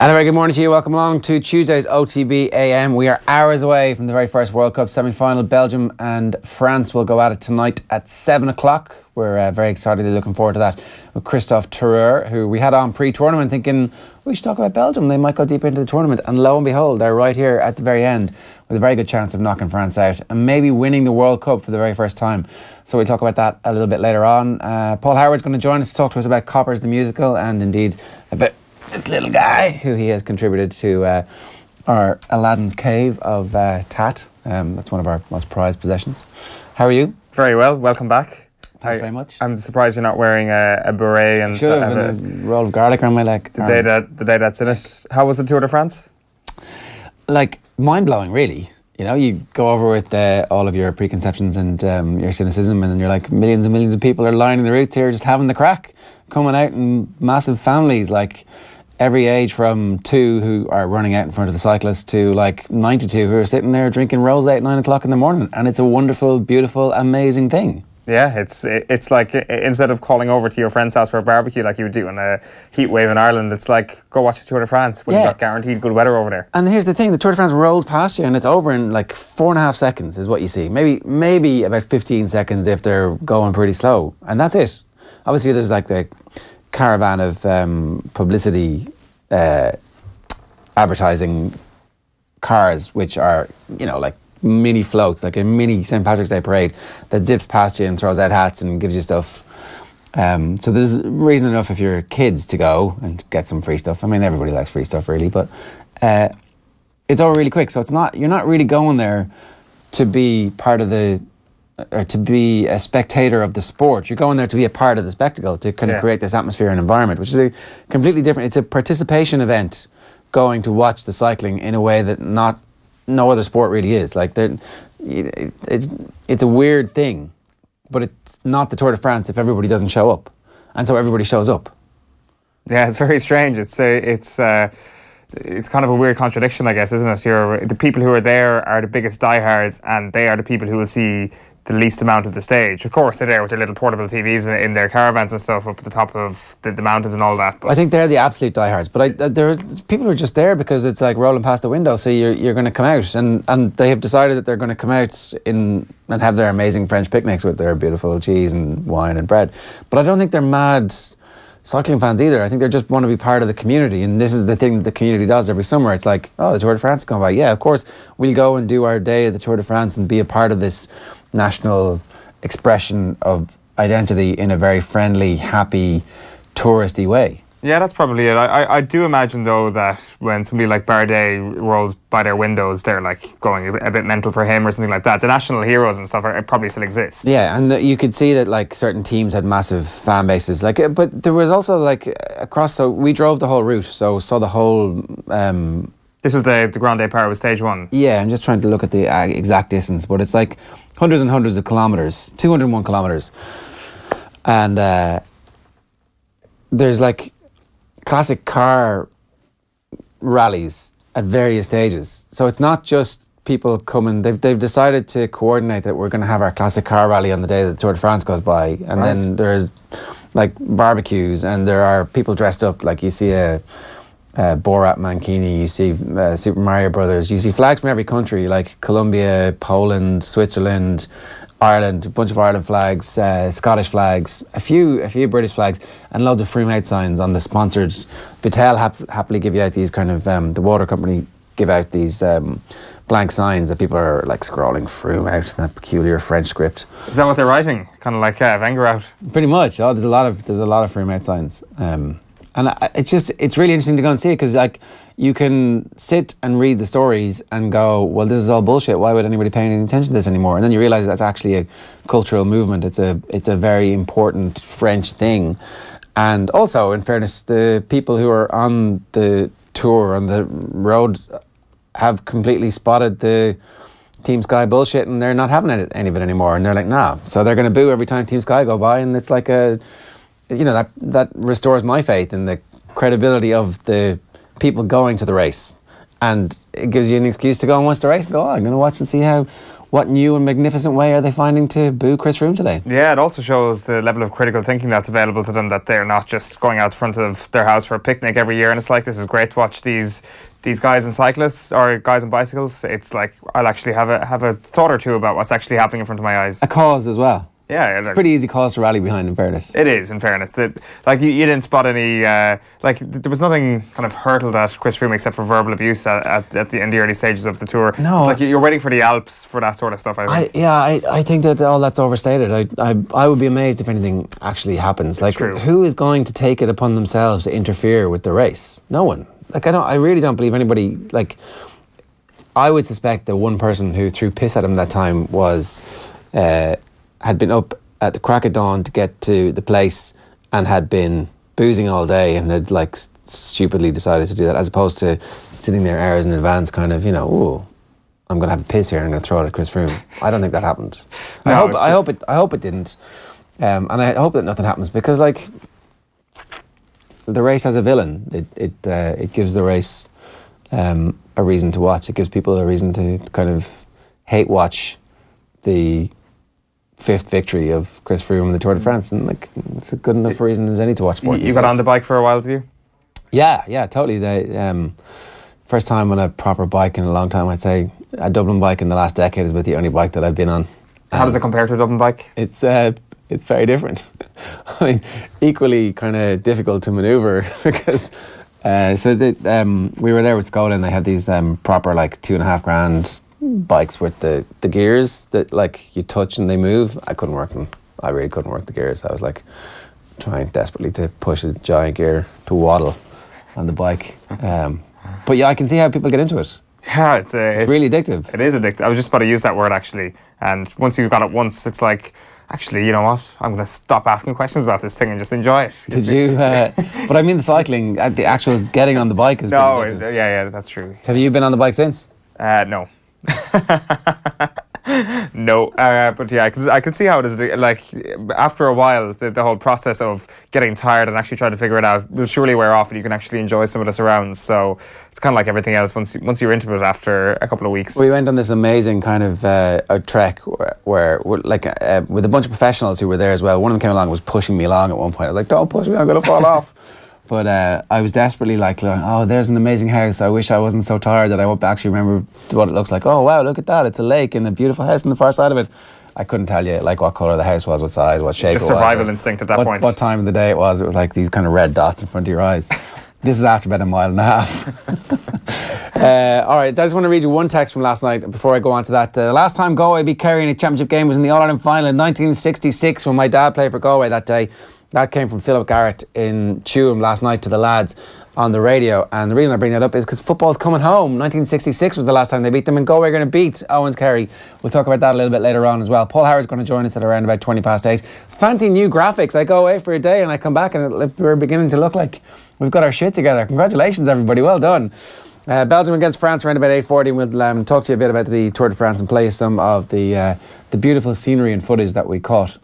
And a very good morning to you. Welcome along to Tuesday's OTB AM. We are hours away from the very first World Cup semi-final. Belgium and France will go at it tonight at 7 o'clock. We're very excitedly looking forward to that with Kristof Terreur, who we had on pre-tournament thinking we should talk about Belgium. They might go deep into the tournament. And lo and behold, they're right here at the very end with a very good chance of knocking France out and maybe winning the World Cup for the very first time. So we'll talk about that a little bit later on. Paul Howard's going to join us to talk to us about Coppers the musical and indeed about this little guy who he has contributed to our Aladdin's Cave of Tat. That's one of our most prized possessions. How are you? Very well. Welcome back. Thanks very much. I'm surprised you're not wearing a beret and should have a roll of garlic around my leg. The day that's in it. How was the Tour de France? Like mind blowing, really. You know, you go over with all of your preconceptions and your cynicism, and then you're like, millions and millions of people are lining the routes here, just having the crack, coming out in massive families, like every age from 2 who are running out in front of the cyclists to like 92 who are sitting there drinking rosé at 9 o'clock in the morning. And it's a wonderful, beautiful, amazing thing. Yeah, it's like instead of calling over to your friend's house for a barbecue like you would do in a heat wave in Ireland, it's like go watch the Tour de France when you've got guaranteed good weather over there. And here's the thing, the Tour de France rolls past you and it's over in like 4.5 seconds is what you see. Maybe about 15 seconds if they're going pretty slow. And that's it. Obviously there's like the caravan of publicity advertising cars which are, you know, like mini floats, like a mini St. Patrick's Day parade that zips past you and throws out hats and gives you stuff. So there's reason enough if you're kids to go and get some free stuff. I mean, everybody likes free stuff really, but it's over really quick. So you're not really going there to be part of or to be a spectator of the sport. You're going there to be a part of the spectacle, to kind of create this atmosphere and environment, which is a completely different, it's a participation event going to watch the cycling in a way that no other sport really is. Like it's a weird thing, but it's not the Tour de France if everybody doesn't show up, and so everybody shows up. Yeah, it's very strange. It's kind of a weird contradiction, I guess, isn't it? The people who are there are the biggest diehards, and they are the people who will see the least amount of the stage. Of course, they're there with their little portable TVs in their caravans and stuff up at the top of the mountains and all that. But I think they're the absolute diehards. But there's people who are just there because it's like rolling past the window, so you're going to come out, and they have decided that they're going to come out and have their amazing French picnics with their beautiful cheese and wine and bread. But I don't think they're mad cycling fans either. I think they just want to be part of the community, and this is the thing that the community does every summer. It's like, oh, the Tour de France is going by. Yeah, of course, we'll go and do our day at the Tour de France and be a part of this national expression of identity in a very friendly, happy, touristy way. Yeah, that's probably it. I do imagine, though, that when somebody like Bardet rolls by their windows, they're like going a bit mental for him or something like that. The national heroes and stuff probably still exist. Yeah, and you could see that like certain teams had massive fan bases. Like, but there was also like across. So we drove the whole route, so saw the whole. This was the Grand Départ was stage 1. Yeah, I'm just trying to look at the exact distance, but it's like hundreds and hundreds of kilometers, 201 kilometers, and there's like classic car rallies at various stages. So it's not just people coming. They've decided to coordinate that we're going to have our classic car rally on the day that the Tour de France goes by, and then there's like barbecues, and there are people dressed up. Like you see a Borat Mankini, you see Super Mario Brothers, you see flags from every country, like Colombia, Poland, Switzerland, Ireland, a bunch of Ireland flags, Scottish flags, a few British flags, and loads of Froome out signs on the sponsored. Vittel happily give you out these kind of, the water company give out these blank signs that people are like scrolling Froome out in that peculiar French script. Is that what they're writing? Kind of like Wenger out? Pretty much. Oh, there's a lot of Froome out signs. And it's really interesting to go and see it, because like you can sit and read the stories and go, well, this is all bullshit. Why would anybody pay any attention to this anymore? And then you realise that's actually a cultural movement. It's a very important French thing. And also, in fairness, the people who are on the tour, on the road, have completely spotted the Team Sky bullshit, and they're not having any of it anymore. And they're like, nah. So they're going to boo every time Team Sky go by, and it's like that restores my faith in the credibility of the people going to the race, and it gives you an excuse to go and watch the race and go, oh, I'm going to watch and see how what new and magnificent way are they finding to boo Chris Froome today? Yeah, it also shows the level of critical thinking that's available to them, that they're not just going out front of their house for a picnic every year and it's like, this is great to watch these guys and cyclists or guys on bicycles. It's like, I'll actually have a thought or two about what's actually happening in front of my eyes. A cause as well. Yeah, it's a pretty easy cause to rally behind, in fairness. It is, in fairness. Like you didn't spot any, there was nothing kind of hurtled at Chris Froome except for verbal abuse in the early stages of the tour. No, it's like you're waiting for the Alps for that sort of stuff. I think. I think that all that's overstated. I would be amazed if anything actually happens. Like, who is going to take it upon themselves to interfere with the race? No one. Like, I really don't believe anybody. Like, I would suspect that one person who threw piss at him that time was. Had been up at the crack of dawn to get to the place and had been boozing all day and had like stupidly decided to do that, as opposed to sitting there hours in advance kind of, ooh, I'm going to have a piss here and I'm going to throw it at Chris Froome. I don't think that happened. No, I hope it didn't. And I hope that nothing happens, because like the race has a villain. It gives the race a reason to watch. It gives people a reason to kind of hate watch the 5th victory of Chris Froome in the Tour de France, and like it's a good enough reason as any to watch sport. You got on the bike for a while, did you? Yeah, totally. First time on a proper bike in a long time. I'd say a Dublin bike in the last decade is about the only bike that I've been on. How does it compare to a Dublin bike? It's very different. I mean, equally kind of difficult to manoeuvre because we were there with Skoda and they had these proper like $2,500 bikes with the gears that like you touch and they move. I couldn't work them. I really couldn't work the gears. I was like trying desperately to push a giant gear to waddle on the bike. But yeah, I can see how people get into it. Yeah, it's really addictive. It is addictive. I was just about to use that word actually. And once you've got it once, it's like, actually, you know what? I'm going to stop asking questions about this thing and just enjoy it. Did you? But I mean the cycling, the actual getting on the bike is pretty addictive. Yeah, that's true. Have you been on the bike since? No. No, but yeah, I can see how it is. Like after a while, the whole process of getting tired and actually trying to figure it out will surely wear off, and you can actually enjoy some of the surrounds. So it's kind of like everything else. Once you're into it after a couple of weeks. We went on this amazing kind of a trek where like with a bunch of professionals who were there as well. One of them came along and was pushing me along at one point. I was like, "Don't push me! I'm going to fall off." But I was desperately like, oh, there's an amazing house. I wish I wasn't so tired that I won't actually remember what it looks like. Oh, wow, look at that. It's a lake and a beautiful house on the far side of it. I couldn't tell you like what colour the house was, what size, what shape it was. Just survival instinct at that point. What time of the day it was. It was like these kind of red dots in front of your eyes. This is after about a mile and a half. All right, I just want to read you one text from last night before I go on to that. The last time Galway beat Kerry in a championship game was in the All-Ireland final in 1966 when my dad played for Galway that day. That came from Philip Garrett in Tuam last night to the lads on the radio. And the reason I bring that up is because football's coming home. 1966 was the last time they beat them, and Galway are going to beat Owens Kerry. We'll talk about that a little bit later on as well. Paul Howard's going to join us at around about 8:20. Fancy new graphics. I go away for a day and I come back and we're beginning to look like we've got our shit together. Congratulations, everybody. Well done. Belgium against France around about 8:40. We'll talk to you a bit about the Tour de France and play some of the beautiful scenery and footage that we caught.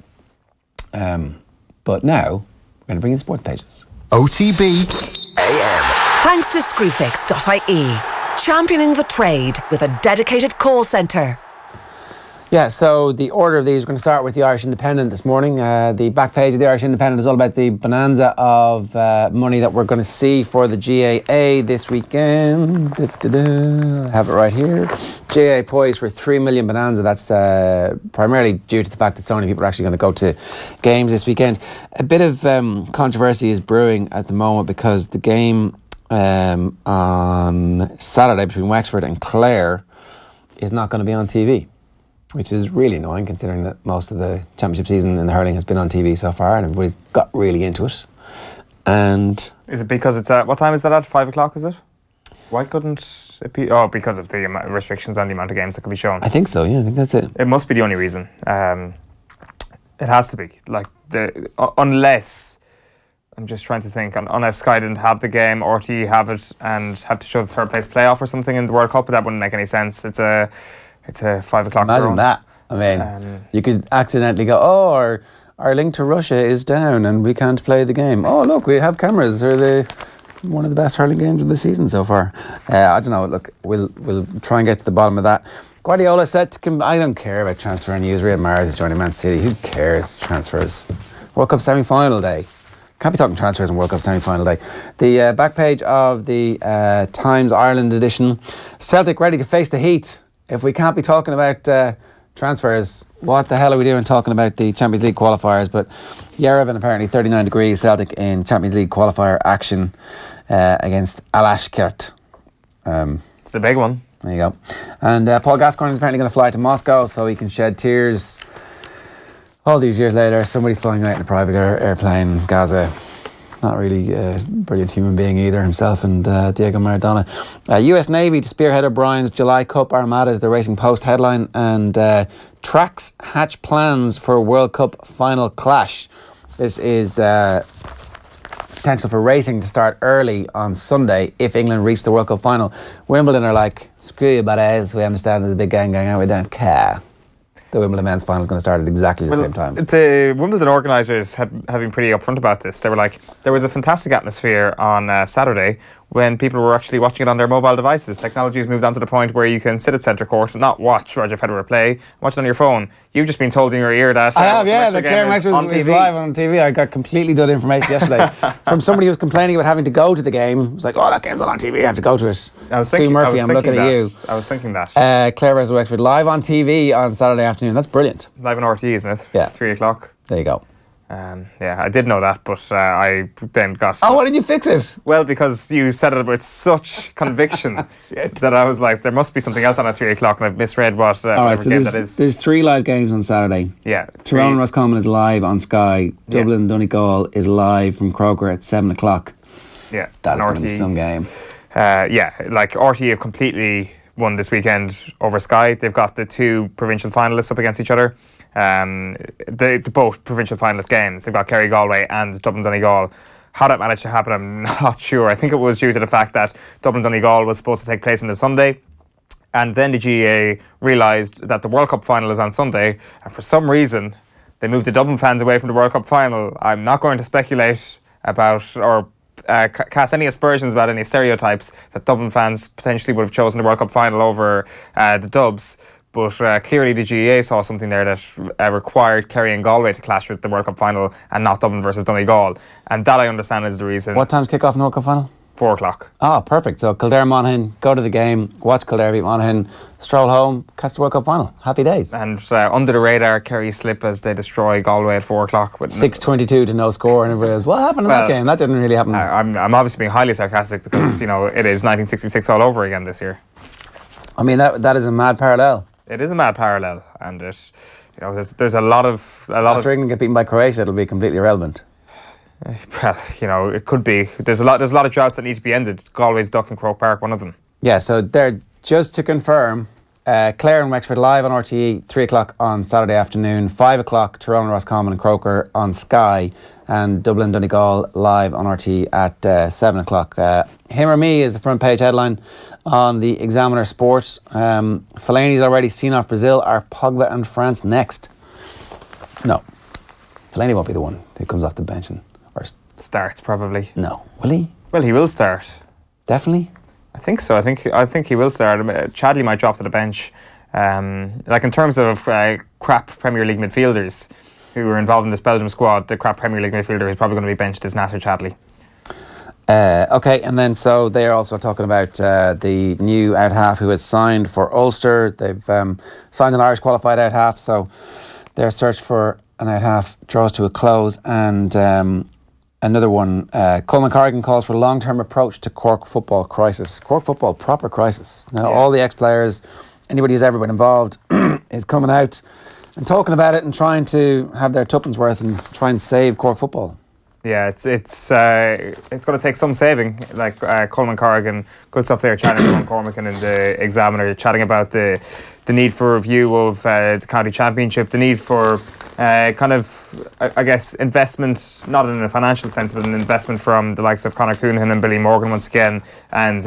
But now, we're going to bring in sport pages. OTB AM. Thanks to Screwfix.ie. Championing the trade with a dedicated call centre. Yeah, so the order of these, we're going to start with the Irish Independent this morning. The back page of the Irish Independent is all about the bonanza of money that we're going to see for the GAA this weekend. I have it right here. GAA poised for 3 million bonanza. That's primarily due to the fact that so many people are actually going to go to games this weekend. A bit of controversy is brewing at the moment because the game on Saturday between Wexford and Clare is not going to be on TV, which is really annoying considering that most of the championship season in the hurling has been on TV so far and everybody's got really into it. And is it because it's what time is that at? 5 o'clock, is it? Why couldn't it be? Oh, because of the restrictions on the amount of games that can be shown. I think so, yeah, I think that's it. It must be the only reason. It has to be. Like, unless, I'm just trying to think, unless Sky didn't have the game, RTE have it and had to show the third place playoff or something in the World Cup, but that wouldn't make any sense. It's a 5 o'clock. Imagine that. I mean, you could accidentally go, our link to Russia is down and we can't play the game. Oh, look, we have cameras, or the one of the best hurling games of the season so far. I don't know. Look, we'll try and get to the bottom of that. Guardiola said to I don't care about transfer news. Riyad Mahrez is joining Man City. Who cares? Transfers. World Cup semi-final day. Can't be talking transfers on World Cup semi-final day. The back page of the Times Ireland edition. Celtic ready to face the heat. If we can't be talking about transfers, what the hell are we doing talking about the Champions League qualifiers? But Yerevan apparently 39 degrees Celtic in Champions League qualifier action against Alashkert. It's a big one. There you go. And Paul Gascoigne is apparently going to fly to Moscow so he can shed tears. All these years later, somebody's flying out in a private airplane. Gaza, not really a brilliant human being either, himself and Diego Maradona. US Navy to spearhead O'Brien's July Cup Armada is the Racing Post headline. And tracks hatch plans for World Cup final clash. This is potential for racing to start early on Sunday if England reach the World Cup final. Wimbledon are like, screw you, buddies. We understand there's a big gang going out. We don't care. The Wimbledon men's final is going to start at exactly the same time. The Wimbledon organisers have been pretty upfront about this. They were like, there was a fantastic atmosphere on Saturday when people were actually watching it on their mobile devices. Technology has moved on to the point where you can sit at centre court and not watch Roger Federer play, watch it on your phone. You've just been told in your ear that... I have, yeah, the Clare match was live on TV. I got completely done information yesterday from somebody who was complaining about having to go to the game. It was like, oh, that game's on TV, I have to go to it. Sue Murphy, I'm looking at you. I was thinking that. Clare versus Wexford, live on TV on Saturday afternoon. That's brilliant. Live on RT, isn't it? Yeah. 3 o'clock. There you go. Yeah, I did know that, but I then got... Oh, why did you fix it? Well, because you said it with such conviction that I was like, there must be something else on at 3 o'clock, and I've misread what whatever game that is. There's 3 live games on Saturday. Yeah. Tyrone Roscommon is live on Sky. Dublin Donegal is live from Croker at 7 o'clock. Yeah. That's going to be some game. Yeah, like RT have completely won this weekend over Sky. They've got the 2 provincial finalists up against each other. The both provincial finalist games. They've got Kerry Galway and Dublin Donegal. How that managed to happen, I'm not sure. I think it was due to the fact that Dublin Donegal was supposed to take place on the Sunday, and then the GAA realised that the World Cup final is on Sunday, and for some reason they moved the Dublin fans away from the World Cup final. I'm not going to speculate about or cast any aspersions about any stereotypes that Dublin fans potentially would have chosen the World Cup final over the Dubs. But clearly the GAA saw something there that required Kerry and Galway to clash with the World Cup final and not Dublin versus Donegal. And that, I understand, is the reason. What time's kick-off in the World Cup final? 4 o'clock. Oh, perfect. So Kildare Monaghan, go to the game, watch Kildare beat Monaghan, stroll home, catch the World Cup final. Happy days. And under the radar, Kerry slip as they destroy Galway at 4 o'clock. 6:22 to no score, and everybody goes, what happened in that game? That didn't really happen. I'm obviously being highly sarcastic because, you know, it is 1966 all over again this year. I mean, that is a mad parallel. It is a mad parallel, and it, you know, there's a lot of After England get beaten by Croatia, it'll be completely irrelevant. Well, you know, it could be. There's a lot of droughts that need to be ended. Galway's Duck and Croke Park, one of them. Yeah, so they're just to confirm. Clare and Wexford live on RTE, 3 o'clock on Saturday afternoon, 5 o'clock Tyrone Roscommon and Croker on Sky, and Dublin Donegal live on RTE at 7 o'clock. Him or me is the front page headline on the Examiner Sports. Fellaini's already seen off Brazil. Are Pogba and France next? No. Fellaini won't be the one who comes off the bench and starts probably. No. Will he? Well, he will start. Definitely? I think so. I think he will start. Chadley might drop to the bench. Like in terms of crap Premier League midfielders who were involved in this Belgium squad, the crap Premier League midfielder who's probably going to be benched is Nasser Chadley. Okay, and then so they are also talking about the new out half who has signed for Ulster. They've signed an Irish qualified out half, so their search for an out half draws to a close. And another one, Colman Corrigan calls for a long-term approach to Cork football crisis. Cork football, proper crisis. Now, all the ex-players, anybody who's ever been involved, is coming out and talking about it and trying to have their tuppence worth and try and save Cork football. Yeah, it's going to take some saving. Like Colman Corrigan, good stuff there, chatting to Ron Cormacan in the Examiner, chatting about the need for review of the county championship, the need for kind of, I guess, investment, not in a financial sense, but an investment from the likes of Conor Coonahan and Billy Morgan once again, and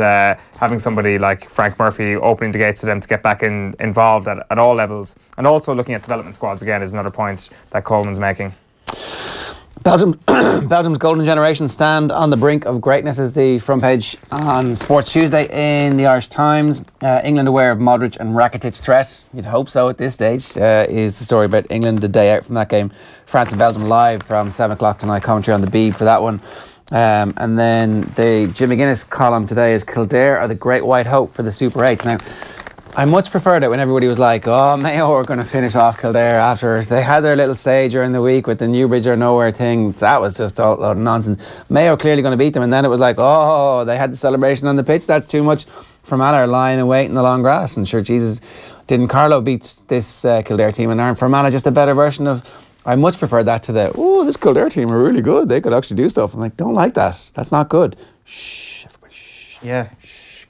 having somebody like Frank Murphy opening the gates to them to get back involved at all levels, and also looking at development squads again is another point that Coleman's making. Belgium's golden generation stand on the brink of greatness is the front page on Sports Tuesday in the Irish Times. England aware of Modric and Rakitic threat. You'd hope so at this stage. Is the story about England the day out from that game. France and Belgium live from 7 o'clock tonight. Commentary on the Beeb for that one. And then the Jim McGuinness column today is Kildare are the great white hope for the Super 8s. Now, I much preferred it when everybody was like, oh, Mayo are going to finish off Kildare after they had their little stage during the week with the Newbridge or nowhere thing. That was just all nonsense. Mayo clearly going to beat them, and then it was like, oh, they had the celebration on the pitch. That's too much. Fermanagh are lying in wait in the long grass, and sure, Jesus, didn't Carlo beat this Kildare team, and aren't Fermanagh just a better version of... I much prefer that to the, oh, this Kildare team are really good. They could actually do stuff. I'm like, don't like that. That's not good. Shh, everybody, shh. Yeah.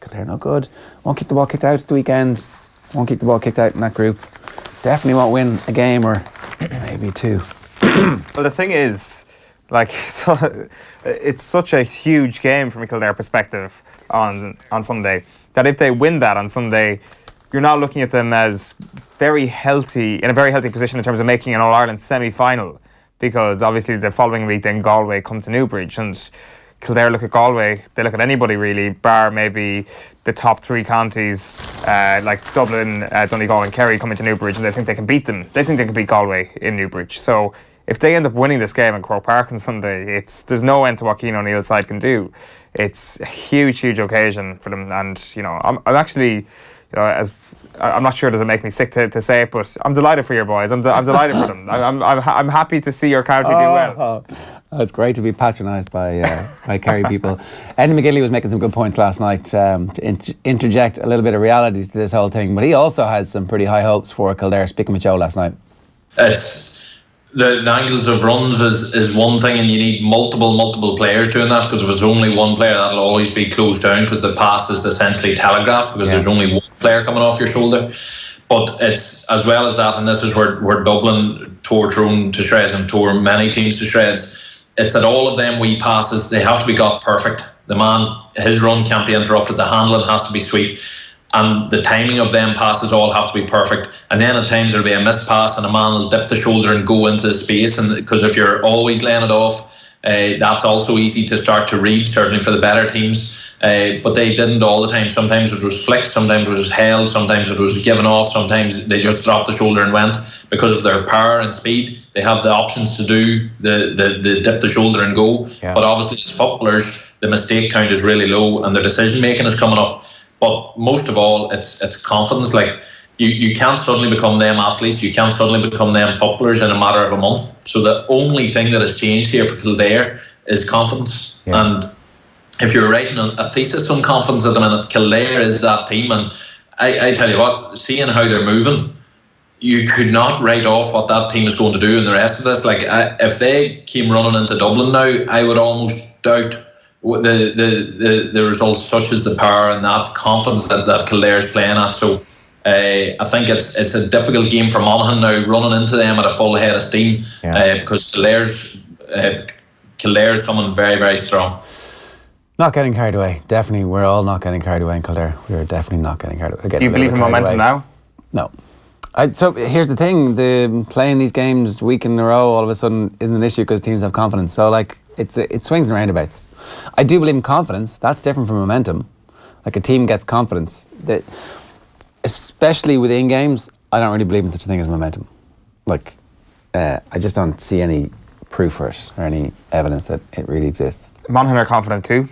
Kildare no good. Won't keep the ball kicked out at the weekend. Won't keep the ball kicked out in that group. Definitely won't win a game or maybe two. Well, the thing is, like, so it's such a huge game from a Kildare perspective on Sunday that if they win that on Sunday, you're now looking at them as in a very healthy position in terms of making an All-Ireland semi-final, because obviously the following week then Galway come to Newbridge, and Kildare look at Galway, they look at anybody really, bar maybe the top 3 counties like Dublin, Donegal and Kerry coming to Newbridge, and they think they can beat them. They think they can beat Galway in Newbridge. So if they end up winning this game in Croke Park on Sunday, there's no end to what Cian O'Neill's side can do. It's a huge occasion for them, and I'm actually, I'm not sure does it make me sick to say it, but I'm delighted for your boys. I'm delighted for them. I'm happy to see your county do well. It's great to be patronised by Kerry people. Eddie McGinley was making some good points last night to interject a little bit of reality to this whole thing, but he also has some pretty high hopes for Kildare, speaking with Joe last night. It's the angles of runs is one thing, and you need multiple players doing that, because if it's only one player, that'll always be closed down, because the pass is essentially telegraphed, because there's only one player coming off your shoulder. But it's as well as that, and this is where Dublin tore Tyrone to shreds and tore many teams to shreds. It's that all of them wee passes, they have to be got perfect. The man, his run can't be interrupted, the handling has to be sweet, and the timing of them passes all have to be perfect. And then at times there'll be a missed pass and a man will dip the shoulder and go into the space, and because if you're always laying it off, that's also easy to start to read, certainly for the better teams. But they didn't all the time. Sometimes it was flicked, sometimes it was held, sometimes it was given off, sometimes they just dropped the shoulder and went. Because of their power and speed, they have the options to do the dip the shoulder and go. Yeah. But obviously as footballers, the mistake count is really low and their decision making is coming up. But most of all, it's confidence. Like you can't suddenly become them athletes, you can't suddenly become them footballers in a matter of a month. So the only thing that has changed here for Kildare is confidence. Yeah. And if you're writing a thesis on confidence at the minute, Kildare is that team. And I tell you what, seeing how they're moving, you could not write off what that team is going to do in the rest of this. Like if they came running into Dublin now, I would almost doubt the results, such as the power and that confidence that Kildare is playing at. So I think it's a difficult game for Monaghan now, running into them at a full head of steam, because Kildare's coming very, very strong. Not getting carried away. Definitely, we're all not getting carried away in Kildare. We're definitely not getting carried away. Do you believe in momentum now? No. So here's the thing: playing these games week in a row all of a sudden isn't an issue because teams have confidence. So it swings and roundabouts. I do believe in confidence. That's different from momentum. Like a team gets confidence. That, especially within games, I don't really believe in such a thing as momentum. I just don't see any proof for it or any evidence that it really exists. Monaghan are confident too.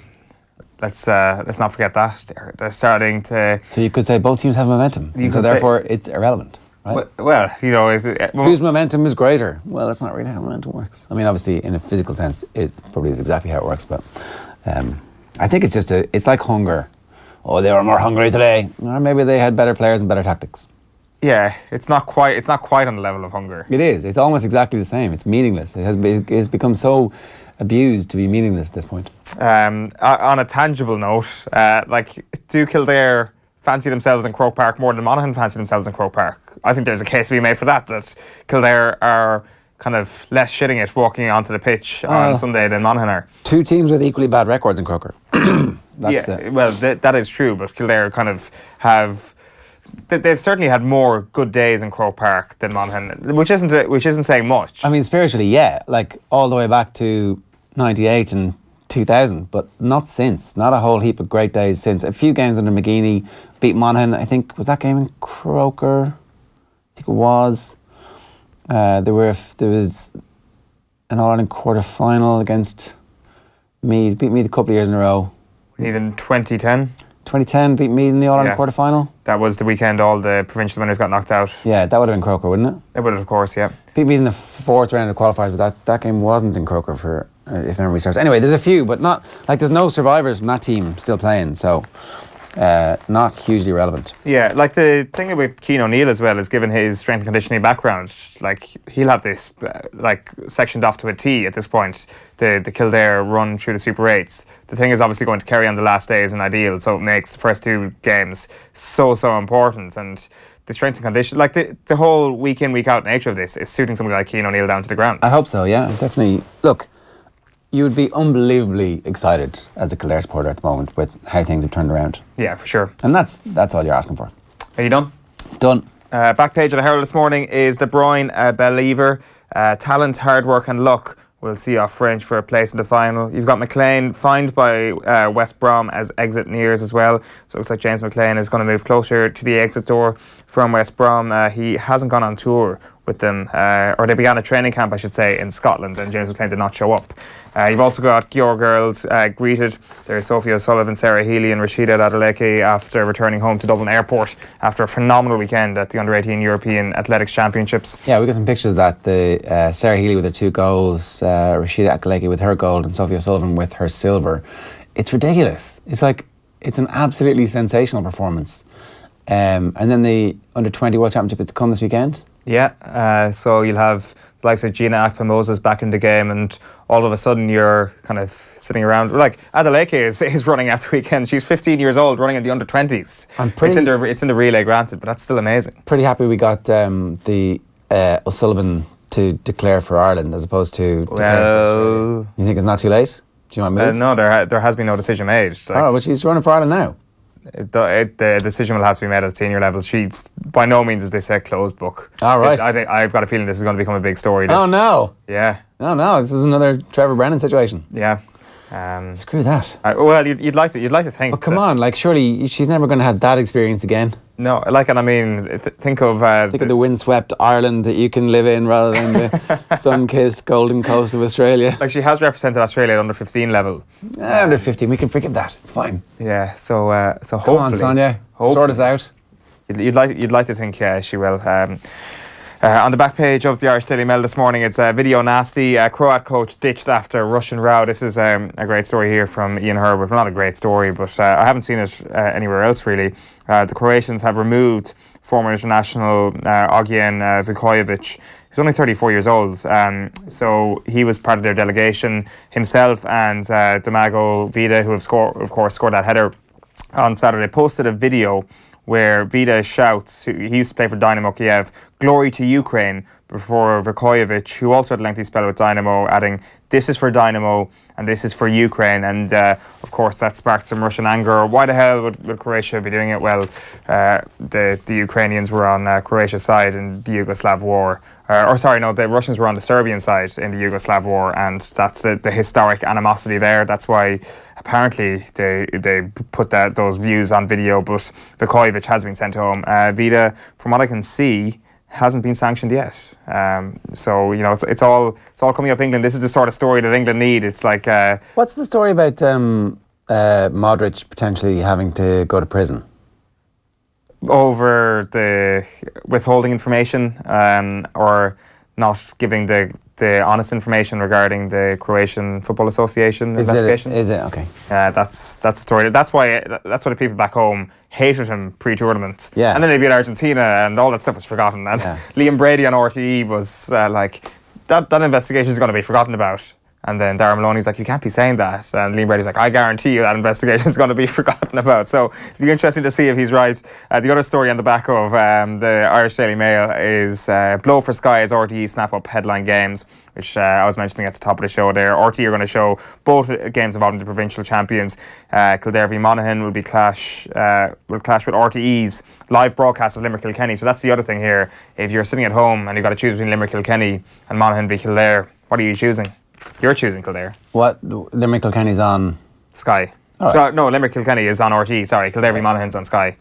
Let's not forget that. They're starting to... So you could say both teams have momentum, so therefore it's irrelevant, right? Well, whose momentum is greater? Well, that's not really how momentum works. I mean, obviously, in a physical sense, it probably is exactly how it works, but I think it's just it's like hunger. Oh, they were more hungry today. Or maybe they had better players and better tactics. Yeah, it's not quite on the level of hunger. It is. It's almost exactly the same. It's meaningless. It's become so abused to be meaningless at this point. On a tangible note, do Kildare fancy themselves in Croke Park more than Monaghan fancy themselves in Croke Park? I think there's a case to be made for that Kildare are kind of less shitting it walking onto the pitch on Sunday than Monaghan are. Two teams with equally bad records in Croker. That is true, but Kildare kind of have they've certainly had more good days in Croke Park than Monaghan, which isn't saying much. I mean, spiritually, yeah, like all the way back to 98 and 2000, but not since. Not a whole heap of great days since. A few games under McGeeney, beat Monaghan. I think, was that game in Croker? I think it was. There was an All-Ireland quarter-final against Meath. Beat Meath a couple of years in a row. Meath in 2010? 2010, beat Meath in the All-Ireland quarter-final. That was the weekend all the provincial winners got knocked out. Yeah, that would have been Croker, wouldn't it? It would have, of course, yeah. Beat Meath in the fourth round of qualifiers, but that game wasn't in Croker for, if memory serves. Anyway, there's a few, but not, like there's no survivors from that team still playing, so not hugely relevant. Yeah, like the thing with Cian O'Neill as well is, given his strength and conditioning background, like he'll have this like sectioned off to a T at this point, the Kildare run through the Super 8s. The thing is obviously going to carry on the last day is an ideal, so it makes the first two games so important. And the strength and condition, like the whole week in, week out nature of this is suiting somebody like Cian O'Neill down to the ground. I hope so, yeah, definitely. Look, you would be unbelievably excited as a Kildare supporter at the moment with how things have turned around. Yeah, for sure. And that's all you're asking for. Are you done? Done. Back page of the Herald this morning is De Bruyne, believer. Talent, hard work and luck will see off French for a place in the final. You've got McLean fined by West Brom as exit nears as well. So it looks like James McLean is going to move closer to the exit door from West Brom. He hasn't gone on tour with them, or they began a training camp, I should say, in Scotland, and James McLean did not show up. You've also got your girls greeted. There's Sophie O'Sullivan, Sarah Healy and Rashida Adeleke after returning home to Dublin Airport after a phenomenal weekend at the Under-18 European Athletics Championships. Yeah, we got some pictures of that. The Sarah Healy with her 2 goals, Rashida Adeleke with her gold, and Sophie O'Sullivan with her silver. It's ridiculous. It's like, it's an absolutely sensational performance. And then the Under-20 World Championship is to come this weekend. Yeah, so you'll have the likes of Gina Akpa-Moses back in the game, and all of a sudden you're kind of sitting around. Like, Adeleke is running at the weekend. She's 15 years old, running in the under-20s. It's in the relay, granted, but that's still amazing. Pretty happy we got the O'Sullivan to declare for Ireland as opposed to declare for Australia. You think it's not too late? Do you want to move? No, there has been no decision made. Like, but she's running for Ireland now. The decision will have to be made at senior level. She's by no means, as they say, closed book. All right. I've got a feeling this is going to become a big story. Oh no! Yeah. No, this is another Trevor Brennan situation. Yeah. Screw that. Well, you'd like to think. Oh come on! Like surely she's never going to have that experience again. No, like, and I mean, think of the windswept Ireland that you can live in rather than the sun-kissed golden coast of Australia. Like, she has represented Australia at under-15 level. Under 15, we can forget that. It's fine. Yeah. So hopefully, come on, Sonia, sort us out. You'd like to think she will. On the back page of the Irish Daily Mail this morning, it's video nasty. Croat coach ditched after Russian row. This is a great story here from Ian Herbert. Well, not a great story, but I haven't seen it anywhere else really. The Croatians have removed former international Ognjen Vukojevic. He's only 34 years old, so he was part of their delegation. Himself and Domago Vida, who have scored that header on Saturday, posted a video where Vida shouts, he used to play for Dynamo Kiev, "Glory to Ukraine," before Vukojevic, who also had a lengthy spell with Dynamo, adding, "This is for Dynamo and this is for Ukraine." And of course that sparked some Russian anger. Why the hell would Croatia be doing it? Well, the Ukrainians were on Croatia's side in the Yugoslav war. The Russians were on the Serbian side in the Yugoslav war, and that's the historic animosity there. That's why apparently they put those views on video, but Vukojevic has been sent home. Vida, from what I can see, hasn't been sanctioned yet. So, you know, it's all coming up England. This is the sort of story that England need. It's like... What's the story about Modric potentially having to go to prison? Over the withholding information or not giving the honest information regarding the Croatian Football Association investigation. Is it? Okay. That's the story. That's why the people back home hated him pre-tournament. Yeah. And then they beat Argentina and all that stuff was forgotten. And Liam Brady on RTE was like, that investigation is going to be forgotten about. And then Darren Maloney's like, you can't be saying that. And Liam Brady's like, I guarantee you that investigation is going to be forgotten about. So it'll be interesting to see if he's right. The other story on the back of the Irish Daily Mail is blow for Sky as RTE snap up headline games, which I was mentioning at the top of the show there. RTE are going to show both games involving the provincial champions. Kildare v Monaghan will clash with RTE's live broadcast of Limerick Kilkenny. So that's the other thing here. If you're sitting at home and you've got to choose between Limerick Kilkenny and Monaghan v Kildare, what are you choosing? You're choosing Kildare. What? Limerick Kilkenny's on Sky. Right. So no, Limerick Kilkenny is on RTE. Sorry, Kildare v Monaghan's on Sky.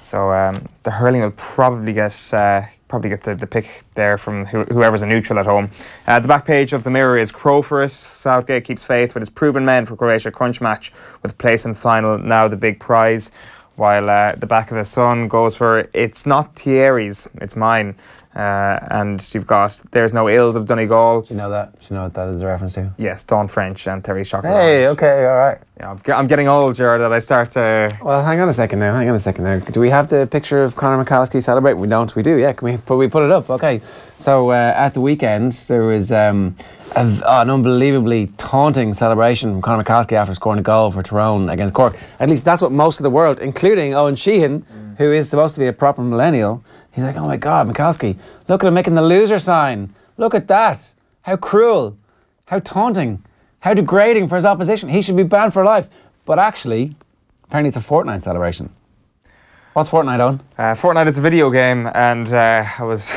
So the hurling will probably get the pick there from whoever's a neutral at home. The back page of the Mirror is crow for it. Southgate keeps faith with his proven men for Croatia crunch match with place and final now the big prize. While the back of the Sun goes for it's not Thierry's, it's mine. And you've got There's No Ills of Donegal. Do you know that? Do you know what that is a reference to? Yes, Dawn French and Terry's Chocolate. Hey, okay, all right. Yeah, I'm getting old, Jared, that I start to... Well, hang on a second now. Do we have the picture of Conor McCaskey celebrating? We don't. We do, yeah. Can we put it up? Okay. So at the weekend, there was an unbelievably taunting celebration from Conor McCaskey after scoring a goal for Tyrone against Cork. At least that's what most of the world, including Eoin Sheahan, who is supposed to be a proper millennial, he's like, oh my God, McCaskey, look at him making the loser sign. Look at that. How cruel. How taunting. How degrading for his opposition. He should be banned for life. But actually, apparently it's a Fortnite celebration. What's Fortnite on? Fortnite is a video game, and I was...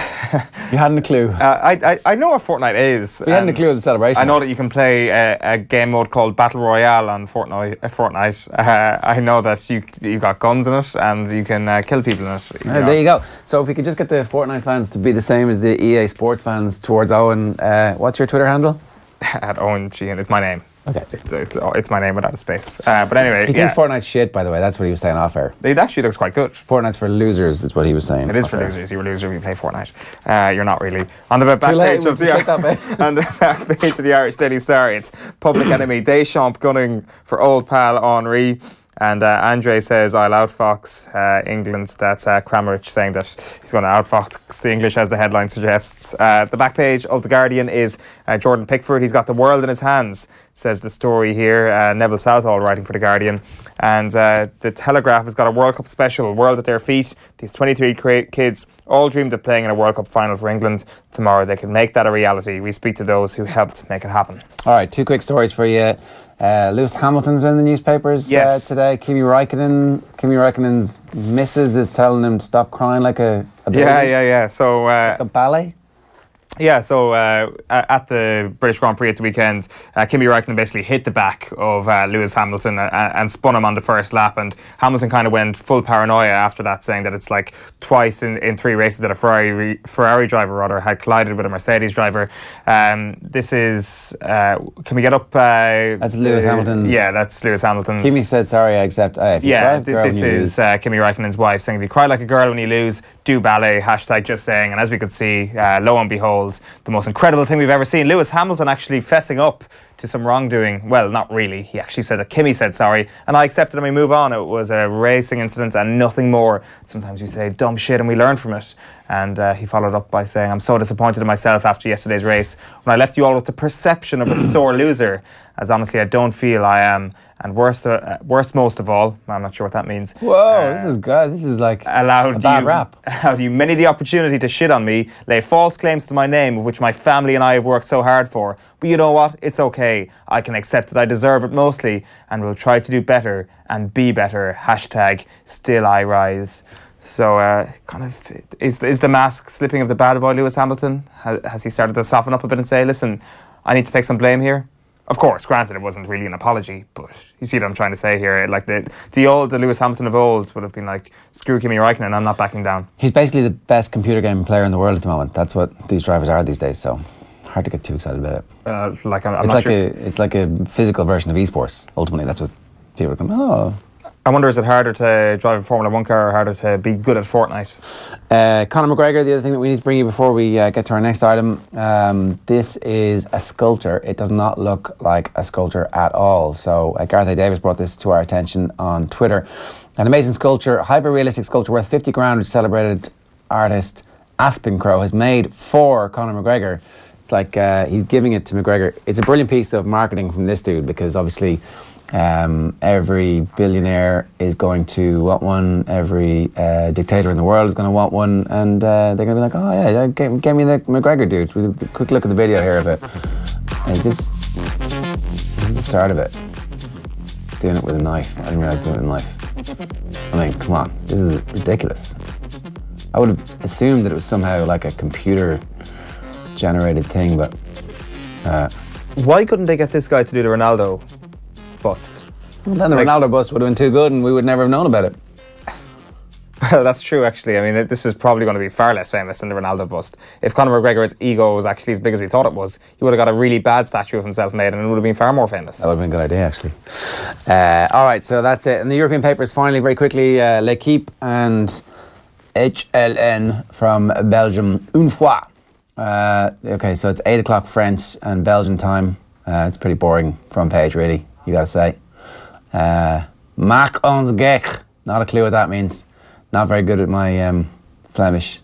You hadn't a clue. I know what Fortnite is. You hadn't a clue of the celebration. I know that you can play a game mode called Battle Royale on Fortnite. I know that you got guns in it, and you can kill people in it. There you go. So if we could just get the Fortnite fans to be the same as the EA Sports fans towards Eoin. What's your Twitter handle? At Eoin Sheahan. It's my name. Okay. It's my name without a space. But anyway, he thinks Fortnite's shit, by the way. That's what he was saying off air. It actually looks quite good. Fortnite's for losers, is what he was saying. It is for losers. You're a loser if you play Fortnite. You're not really. On the back page of the on the back page of the Irish Daily Star, it's Public Enemy Deschamps gunning for old pal Henri. And Andre says, I'll outfox England. That's Kramaric saying that he's going to outfox the English, as the headline suggests. The back page of The Guardian is Jordan Pickford. He's got the world in his hands, says the story here. Neville Southall writing for The Guardian. And The Telegraph has got a World Cup special, World at Their Feet. These 23 kids all dreamed of playing in a World Cup final for England. Tomorrow they can make that a reality. We speak to those who helped make it happen. All right, two quick stories for you. Lewis Hamilton's in the newspapers today. Kimi Räikkönen's missus is telling him to stop crying like a baby. Yeah. So like a ballet. Yeah, so at the British Grand Prix at the weekend, Kimi Räikkönen basically hit the back of Lewis Hamilton and spun him on the first lap, and Hamilton kind of went full paranoia after that, saying that it's like twice in 3 races that a Ferrari driver had collided with a Mercedes driver. This is, can we get up? That's Lewis Hamilton's. Yeah, that's Lewis Hamilton's. Kimi said, sorry, I accept. This is Kimi Räikkönen's wife saying, if you cry like a girl when you lose, do ballet, #just saying. And as we could see, lo and behold, the most incredible thing we've ever seen. Lewis Hamilton actually fessing up to some wrongdoing. Well, not really. He actually said that Kimi said sorry, and I accepted and we move on. It was a racing incident and nothing more. Sometimes we say dumb shit and we learn from it. And he followed up by saying, I'm so disappointed in myself after yesterday's race when I left you all with the perception of a sore loser, as honestly I don't feel I am. And worst most of all, I'm not sure what that means. Whoa, this is good. This is like a bad rap. Allowed you many the opportunity to shit on me, lay false claims to my name, of which my family and I have worked so hard for. But you know what? It's okay. I can accept that I deserve it mostly, and will try to do better and be better. #still I rise. So, is the mask slipping of the bad boy Lewis Hamilton? Has he started to soften up a bit and say, listen, I need to take some blame here? Of course, granted, it wasn't really an apology, but you see what I'm trying to say here. Like the Lewis Hamilton of old would have been like, screw Kimi Räikkönen, I'm not backing down. He's basically the best computer game player in the world at the moment. That's what these drivers are these days, so hard to get too excited about it. It's like a physical version of esports, ultimately. That's what people are going, oh. I wonder, is it harder to drive a Formula 1 car or harder to be good at Fortnite? Conor McGregor, the other thing that we need to bring you before we get to our next item, this is a sculpture. It does not look like a sculpture at all. So Gareth A. Davis brought this to our attention on Twitter. An amazing sculpture, hyper-realistic sculpture worth 50 grand, which celebrated artist Aspen Crow has made for Conor McGregor. It's like he's giving it to McGregor. It's a brilliant piece of marketing from this dude, because obviously every billionaire is going to want one, every dictator in the world is going to want one, and they're going to be like, oh yeah, get me the McGregor dude. A quick look at the video here of it. And this is the start of it. He's doing it with a knife. I didn't realize doing it with a knife. I mean, come on, this is ridiculous. I would have assumed that it was somehow like a computer-generated thing, but... Why couldn't they get this guy to do the Ronaldo bust? Well, then the Ronaldo bust would have been too good and we would never have known about it. Well, that's true, actually. I mean, this is probably going to be far less famous than the Ronaldo bust. If Conor McGregor's ego was actually as big as we thought it was, he would have got a really bad statue of himself made and it would have been far more famous. That would have been a good idea, actually. All right, so that's it. And the European papers, finally, very quickly, L'Équipe and HLN from Belgium, une fois. Okay, so it's 8 o'clock French and Belgian time. It's pretty boring front page, really, you gotta say. Maak ons gek. Not a clue what that means. Not very good at my Flemish.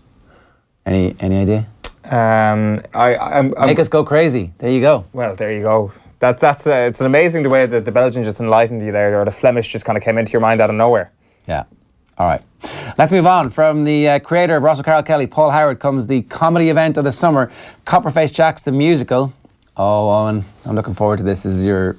Any idea? Make us go crazy. There you go. Well, there you go. That's it's an amazing the way that the Belgian just enlightened you there, or the Flemish just kind of came into your mind out of nowhere. Yeah. All right. Let's move on. From the creator of Ross O'Carroll Kelly, Paul Howard, comes the comedy event of the summer, Copperface Jacks the Musical. Oh, Eoin, I'm looking forward to this. This is your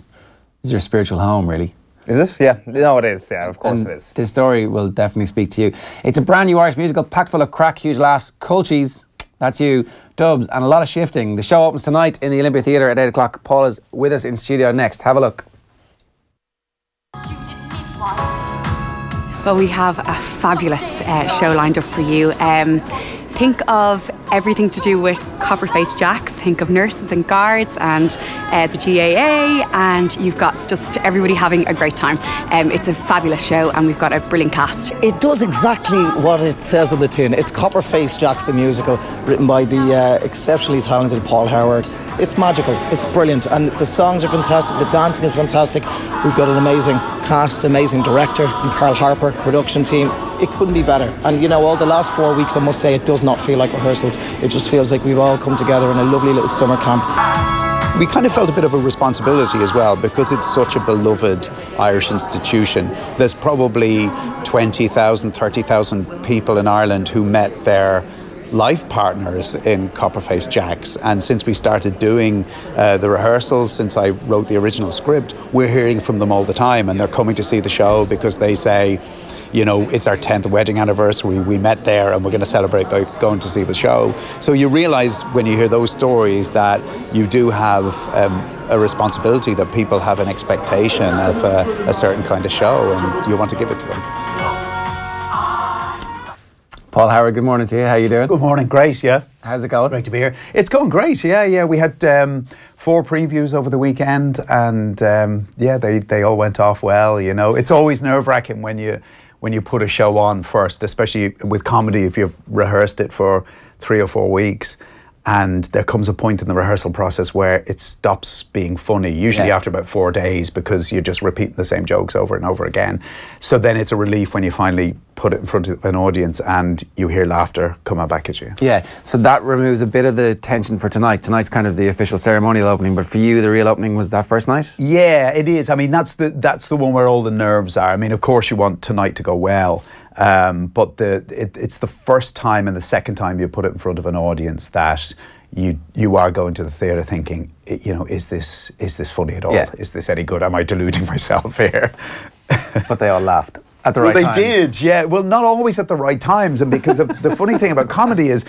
spiritual home, really. Is it? Yeah. No, it is. Yeah, of course it is. This story will definitely speak to you. It's a brand new Irish musical packed full of crack, huge laughs, culchies, that's you, dubs, and a lot of shifting. The show opens tonight in the Olympia Theatre at 8 o'clock. Paul is with us in studio next. Have a look. Well, we have a fabulous show lined up for you. Think of everything to do with Copperface Jacks. Think of nurses and guards and the GAA, and you've got just everybody having a great time. It's a fabulous show and we've got a brilliant cast. It does exactly what it says on the tin. It's Copperface Jacks the Musical, written by the exceptionally talented Paul Howard. It's magical, it's brilliant, and the songs are fantastic, the dancing is fantastic. We've got an amazing cast, amazing director, and Carl Harper, production team. It couldn't be better. And you know, all the last 4 weeks, I must say, it does not feel like rehearsals. It just feels like we've all come together in a lovely little summer camp. We kind of felt a bit of a responsibility as well, because it's such a beloved Irish institution. There's probably 20,000, 30,000 people in Ireland who met their life partners in Copperface Jacks, and since we started doing the rehearsals, since I wrote the original script, we're hearing from them all the time, and they're coming to see the show because they say, you know, it's our 10th wedding anniversary, we met there and we're going to celebrate by going to see the show. So you realise when you hear those stories that you do have a responsibility, that people have an expectation of a certain kind of show and you want to give it to them. Paul Howard, good morning to you. How you doing? Good morning. Great, yeah. How's it going? Great to be here. It's going great, yeah. We had 4 previews over the weekend, and yeah, they all went off well, you know. It's always nerve-wracking when you put a show on first, especially with comedy, if you've rehearsed it for 3 or 4 weeks. And there comes a point in the rehearsal process where it stops being funny, usually after about 4 days, because you're just repeating the same jokes over and over again. So then it's a relief when you finally put it in front of an audience and you hear laughter coming back at you. Yeah, so that removes a bit of the tension for tonight. Tonight's kind of the official ceremonial opening, but for you, the real opening was that first night? Yeah, it is. I mean, that's the one where all the nerves are. I mean, of course you want tonight to go well. But it's the first time and the second time you put it in front of an audience that you are going to the theatre thinking, you know, is this funny at all? Yeah. Is this any good? Am I deluding myself here? But they all laughed. At the right times. They did, yeah. Well, not always at the right times. And because the funny thing about comedy is,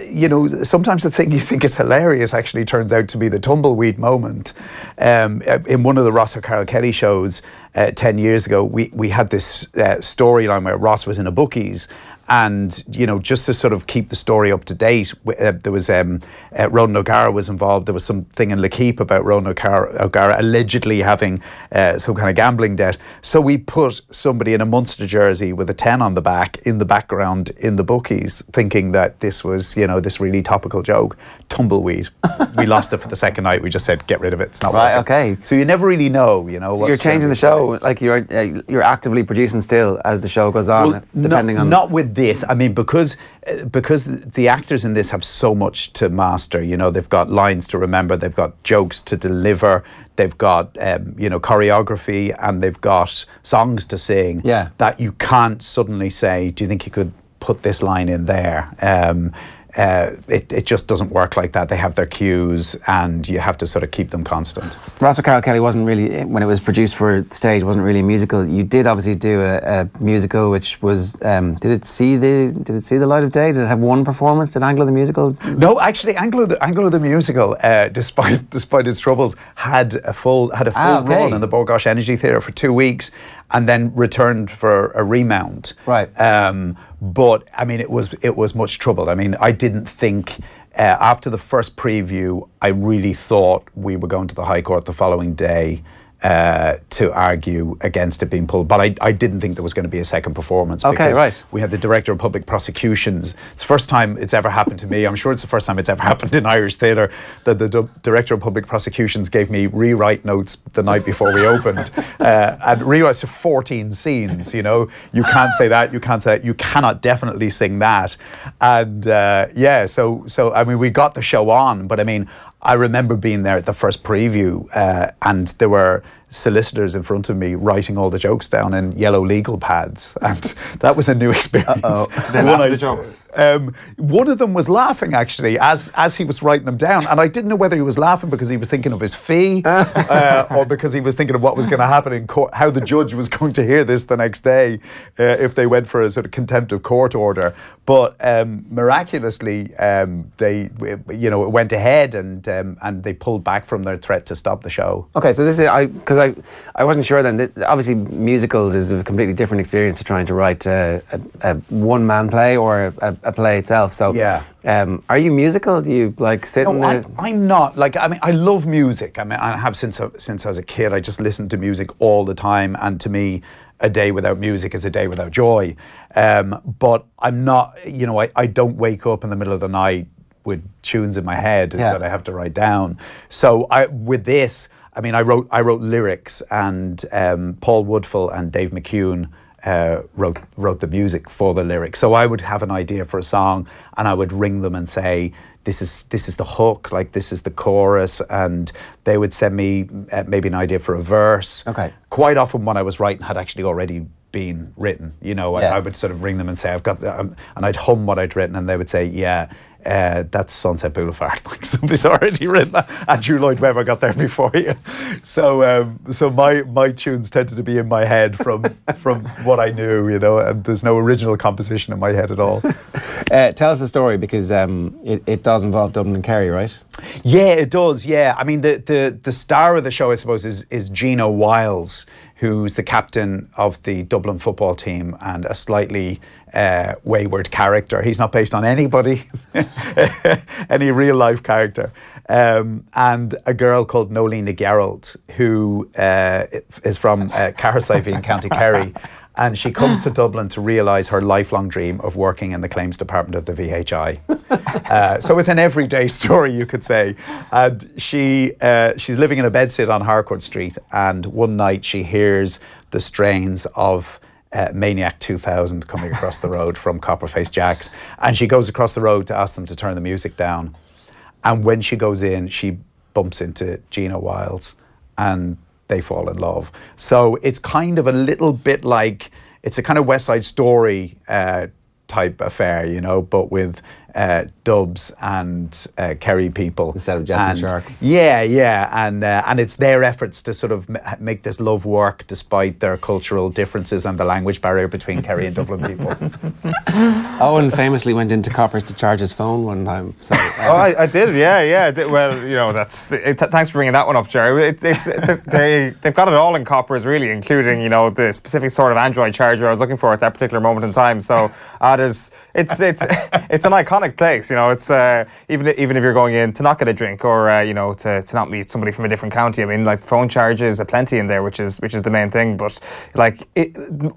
you know, sometimes the thing you think is hilarious actually turns out to be the tumbleweed moment. In one of the Ross O'Carroll Kelly shows 10 years ago, we had this storyline where Ross was in a bookies. And, you know, just to sort of keep the story up to date, there was Ronan O'Gara was involved. There was something in L'Équipe about Ronan O'Gara allegedly having some kind of gambling debt. So we put somebody in a Munster jersey with a 10 on the back in the background in the bookies, thinking that this was, you know, this really topical joke. Tumbleweed. We lost it for the second night. We just said, get rid of it. It's not right. working. Okay. So you never really know, you know. So you're changing the show show, like you're actively producing still as the show goes on, depending on... Not with this. I mean, because the actors in this have so much to master. You know, they've got lines to remember, they've got jokes to deliver, they've got choreography, and they've got songs to sing. Yeah. That you can't suddenly say, do you think you could put this line in there? It just doesn't work like that. They have their cues, and you have to sort of keep them constant. Ross O'Carroll Kelly wasn't really, when it was produced for stage, wasn't really a musical. You did obviously do a musical, which was did it see the light of day? Did it have one performance? Did Anglo the musical? No, actually, Anglo the musical, despite its troubles, had a full run in the Borgosh Energy Theatre for 2 weeks, and then returned for a remount. Right. But I mean, it was much trouble. I mean, I didn't think after the first preview, I really thought we were going to the High Court the following day to argue against it being pulled. But I didn't think there was going to be a second performance. Okay, right. We had the Director of Public Prosecutions. It's the first time it's ever happened to me. I'm sure it's the first time it's ever happened in Irish theatre that the Director of Public Prosecutions gave me rewrite notes the night before we opened. And rewrites of 14 scenes, you know. You can't say that, you can't say that, you cannot definitely sing that. And so I mean, we got the show on, but I mean, I remember being there at the first preview, and there were solicitors in front of me writing all the jokes down in yellow legal pads, and that was a new experience. They laughed at the jokes. One of them was laughing actually as he was writing them down, and I didn't know whether he was laughing because he was thinking of his fee or because he was thinking of what was going to happen in court, how the judge was going to hear this the next day if they went for a sort of contempt of court order. But miraculously, they it went ahead, and they pulled back from their threat to stop the show. Okay, so this is because I wasn't sure then. Obviously, musicals is a completely different experience to trying to write a one-man play or a play itself. So, yeah. Are you musical? Do you like sit? No, I'm not. Like, I mean, I love music. I mean, I have since I was a kid. I just listened to music all the time, and to me, a day without music is a day without joy. But I'm not. You know, I don't wake up in the middle of the night with tunes in my head that I have to write down. So with this, I mean, I wrote lyrics, and Paul Woodfull and Dave McCune wrote the music for the lyrics. So I would have an idea for a song, and I would ring them and say, this is the hook, like this is the chorus, and they would send me maybe an idea for a verse. Okay. Quite often when I was writing had actually already been written. You know, I would sort of ring them and say, I've got, and I'd hum what I'd written, and they would say, yeah, that's Sunset Boulevard. Like, somebody's already written that. Andrew Lloyd Webber got there before you. So my tunes tended to be in my head from what I knew, you know, and there's no original composition in my head at all. Tell us the story, because it does involve Dublin and Kerry, right? Yeah, it does. Yeah, I mean the star of the show, I suppose, is Gino Wiles, who's the captain of the Dublin football team and a slightly wayward character. He's not based on anybody, any real life character. And a girl called Nolina Gerald, who is from Cahersivey in County Kerry. And she comes to Dublin to realise her lifelong dream of working in the claims department of the VHI. So it's an everyday story, you could say. And she's living in a bedsit on Harcourt Street. And one night she hears the strains of Maniac 2000 coming across the road from Copperface Jack's. And she goes across the road to ask them to turn the music down. And when she goes in, she bumps into Gino Wiles, and they fall in love. So it's kind of a little bit like, it's a kind of West Side Story type affair, you know, but with Dubs and Kerry people instead of Jets and Sharks. Yeah, and it's their efforts to sort of make this love work despite their cultural differences and the language barrier between Kerry and Dublin people. Owen famously went into Coppers to charge his phone one time. So, I did, yeah. Well, you know, that's thanks for bringing that one up, Jerry. They've got it all in Coppers, really, including, you know, the specific sort of Android charger I was looking for at that particular moment in time. So it's an iconic place, you know. It's even if you're going in to not get a drink or you know, to not meet somebody from a different county. I mean, like, phone charges are plenty in there, which is the main thing. But like,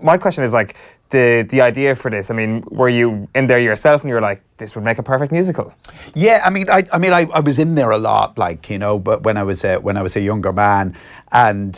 my question is, like, the idea for this. I mean, were you in there yourself and you were like, this would make a perfect musical? Yeah, I mean, I was in there a lot, like, you know, but when I was a younger man, and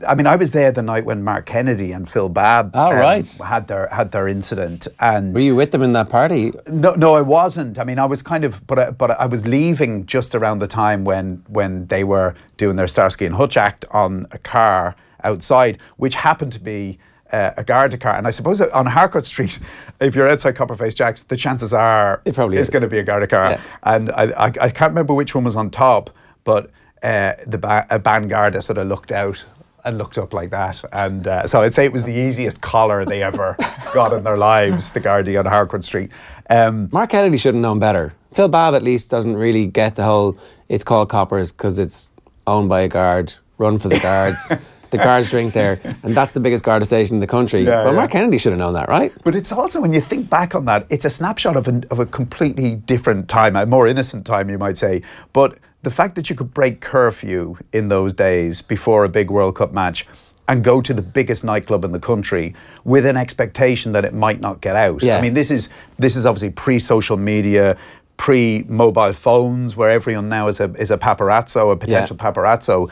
I mean, I was there the night when Mark Kennedy and Phil Babb had their incident. And were you with them in that party? No, I wasn't. I mean, I was kind of, but I was leaving just around the time when they were doing their Starsky and Hutch act on a car outside, which happened to be a Garda car. And I suppose on Harcourt Street, if you're outside Copperface Jack's, the chances are it's going to be a Garda car. Yeah. And I can't remember which one was on top, but a band Garda sort of looked out and looked up like that. And so I'd say it was the easiest collar they ever got in their lives, the Gardaí on Harcourt Street. Mark Kennedy should have known better. Phil Babb at least doesn't really get the whole, it's called Coppers because it's owned by a guard, run for the guards. The guards drink there, and that's the biggest Garda station in the country. But Mark Kennedy should have known that, right? But it's also, when you think back on that, it's a snapshot of a completely different time, a more innocent time, you might say. But the fact that you could break curfew in those days before a big World Cup match and go to the biggest nightclub in the country with an expectation that it might not get out. I mean, this is obviously pre-social media, pre-mobile phones, where everyone now is a paparazzo, a potential paparazzo.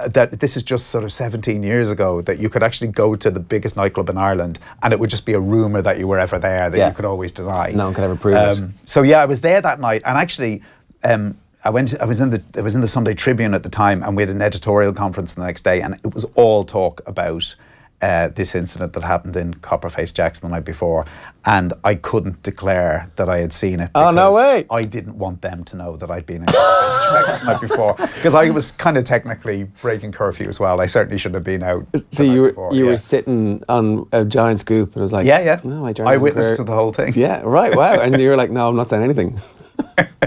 That this is just sort of 17 years ago, that you could actually go to the biggest nightclub in Ireland and it would just be a rumour that you were ever there, that you could always deny. No one could ever prove it. So I was there that night, and actually I was in the Sunday Tribune at the time, and we had an editorial conference the next day, and it was all talk about this incident that happened in Copperface Jack's the night before, and I couldn't declare that I had seen it. Oh, no way! I didn't want them to know that I'd been in Copperface Jack's the night before, because I was kind of technically breaking curfew as well. I certainly shouldn't have been out. So you were sitting on a giant scoop, and it was like, no, I witnessed to the whole thing. Yeah, right, wow. And you were like, no, I'm not saying anything.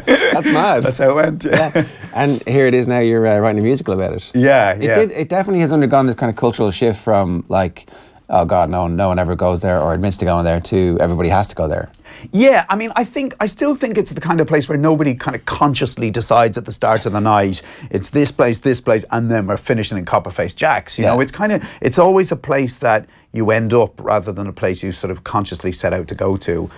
That's mad. That's how it went. Yeah. And here it is now. You're writing a musical about it. It definitely has undergone this kind of cultural shift from like, oh God, no one ever goes there or admits to going there, to everybody has to go there. Yeah, I mean, I still think it's the kind of place where nobody kind of consciously decides at the start of the night, it's this place, and then we're finishing in Copperface Jack's. You know, it's always a place that you end up rather than a place you sort of consciously set out to go to,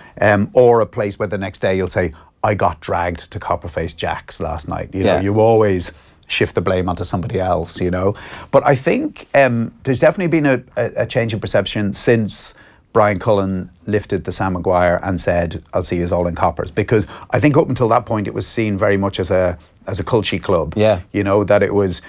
or a place where the next day you'll say, I got dragged to Copperface Jack's last night. You know, you always shift the blame onto somebody else, you know. But I think there's definitely been a change in perception since Brian Cullen lifted the Sam Maguire and said, I'll see you all in Coppers. Because I think up until that point it was seen very much as a culty club. Yeah. You know, that it was,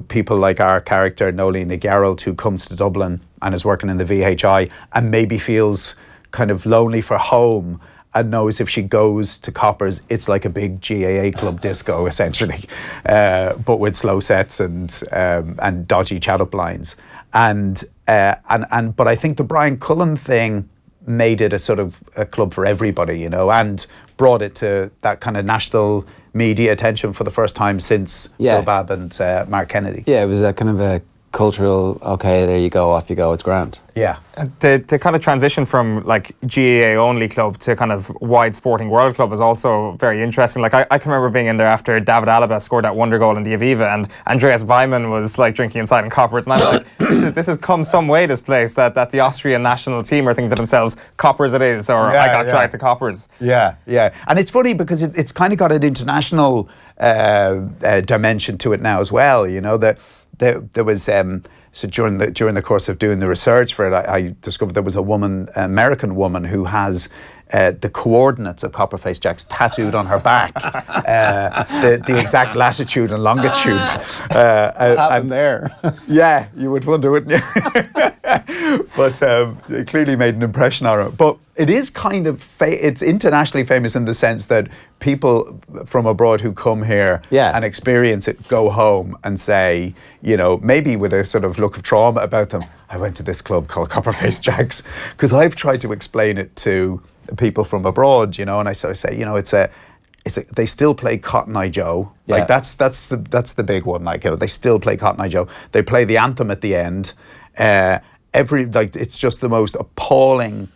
people like our character, Nolene Gerald, who comes to Dublin and is working in the VHI and maybe feels kind of lonely for home, and knows if she goes to Coppers, it's like a big GAA club disco, essentially, but with slow sets and dodgy chat-up lines. But I think the Brian Cullen thing made it a sort of a club for everybody, you know, and brought it to that kind of national media attention for the first time since Phil Babb and Mark Kennedy. Yeah, it was a kind of a cultural, okay, there you go, off you go, it's grand. Yeah. The kind of transition from like GAA only club to kind of wide sporting world club is also very interesting. Like I can remember being in there after David Alaba scored that wonder goal in the Aviva, and Andreas Weimann was like drinking inside in Coppers, and I'm like, this has come some way, this place, that the Austrian national team are thinking to themselves, Coppers it is, or I got dragged to Coppers. Yeah. And it's funny because it's kind of got an international dimension to it now as well, you know, that there was so during the course of doing the research for it, I discovered there was an American woman who has the coordinates of Copperface Jack's tattooed on her back, the exact latitude and longitude. What happened there? Yeah, you would wonder, wouldn't you? But it clearly made an impression on her. But it is kind of it's internationally famous in the sense that people from abroad who come here and experience it go home and say, you know, maybe with a sort of look of trauma about them, I went to this club called Copperface Jack's, because I've tried to explain it to people from abroad, you know, and I sort of say, you know, they still play Cotton Eye Joe. Like that's the big one. Like, you know, they still play Cotton Eye Joe. They play the anthem at the end. It's just the most appalling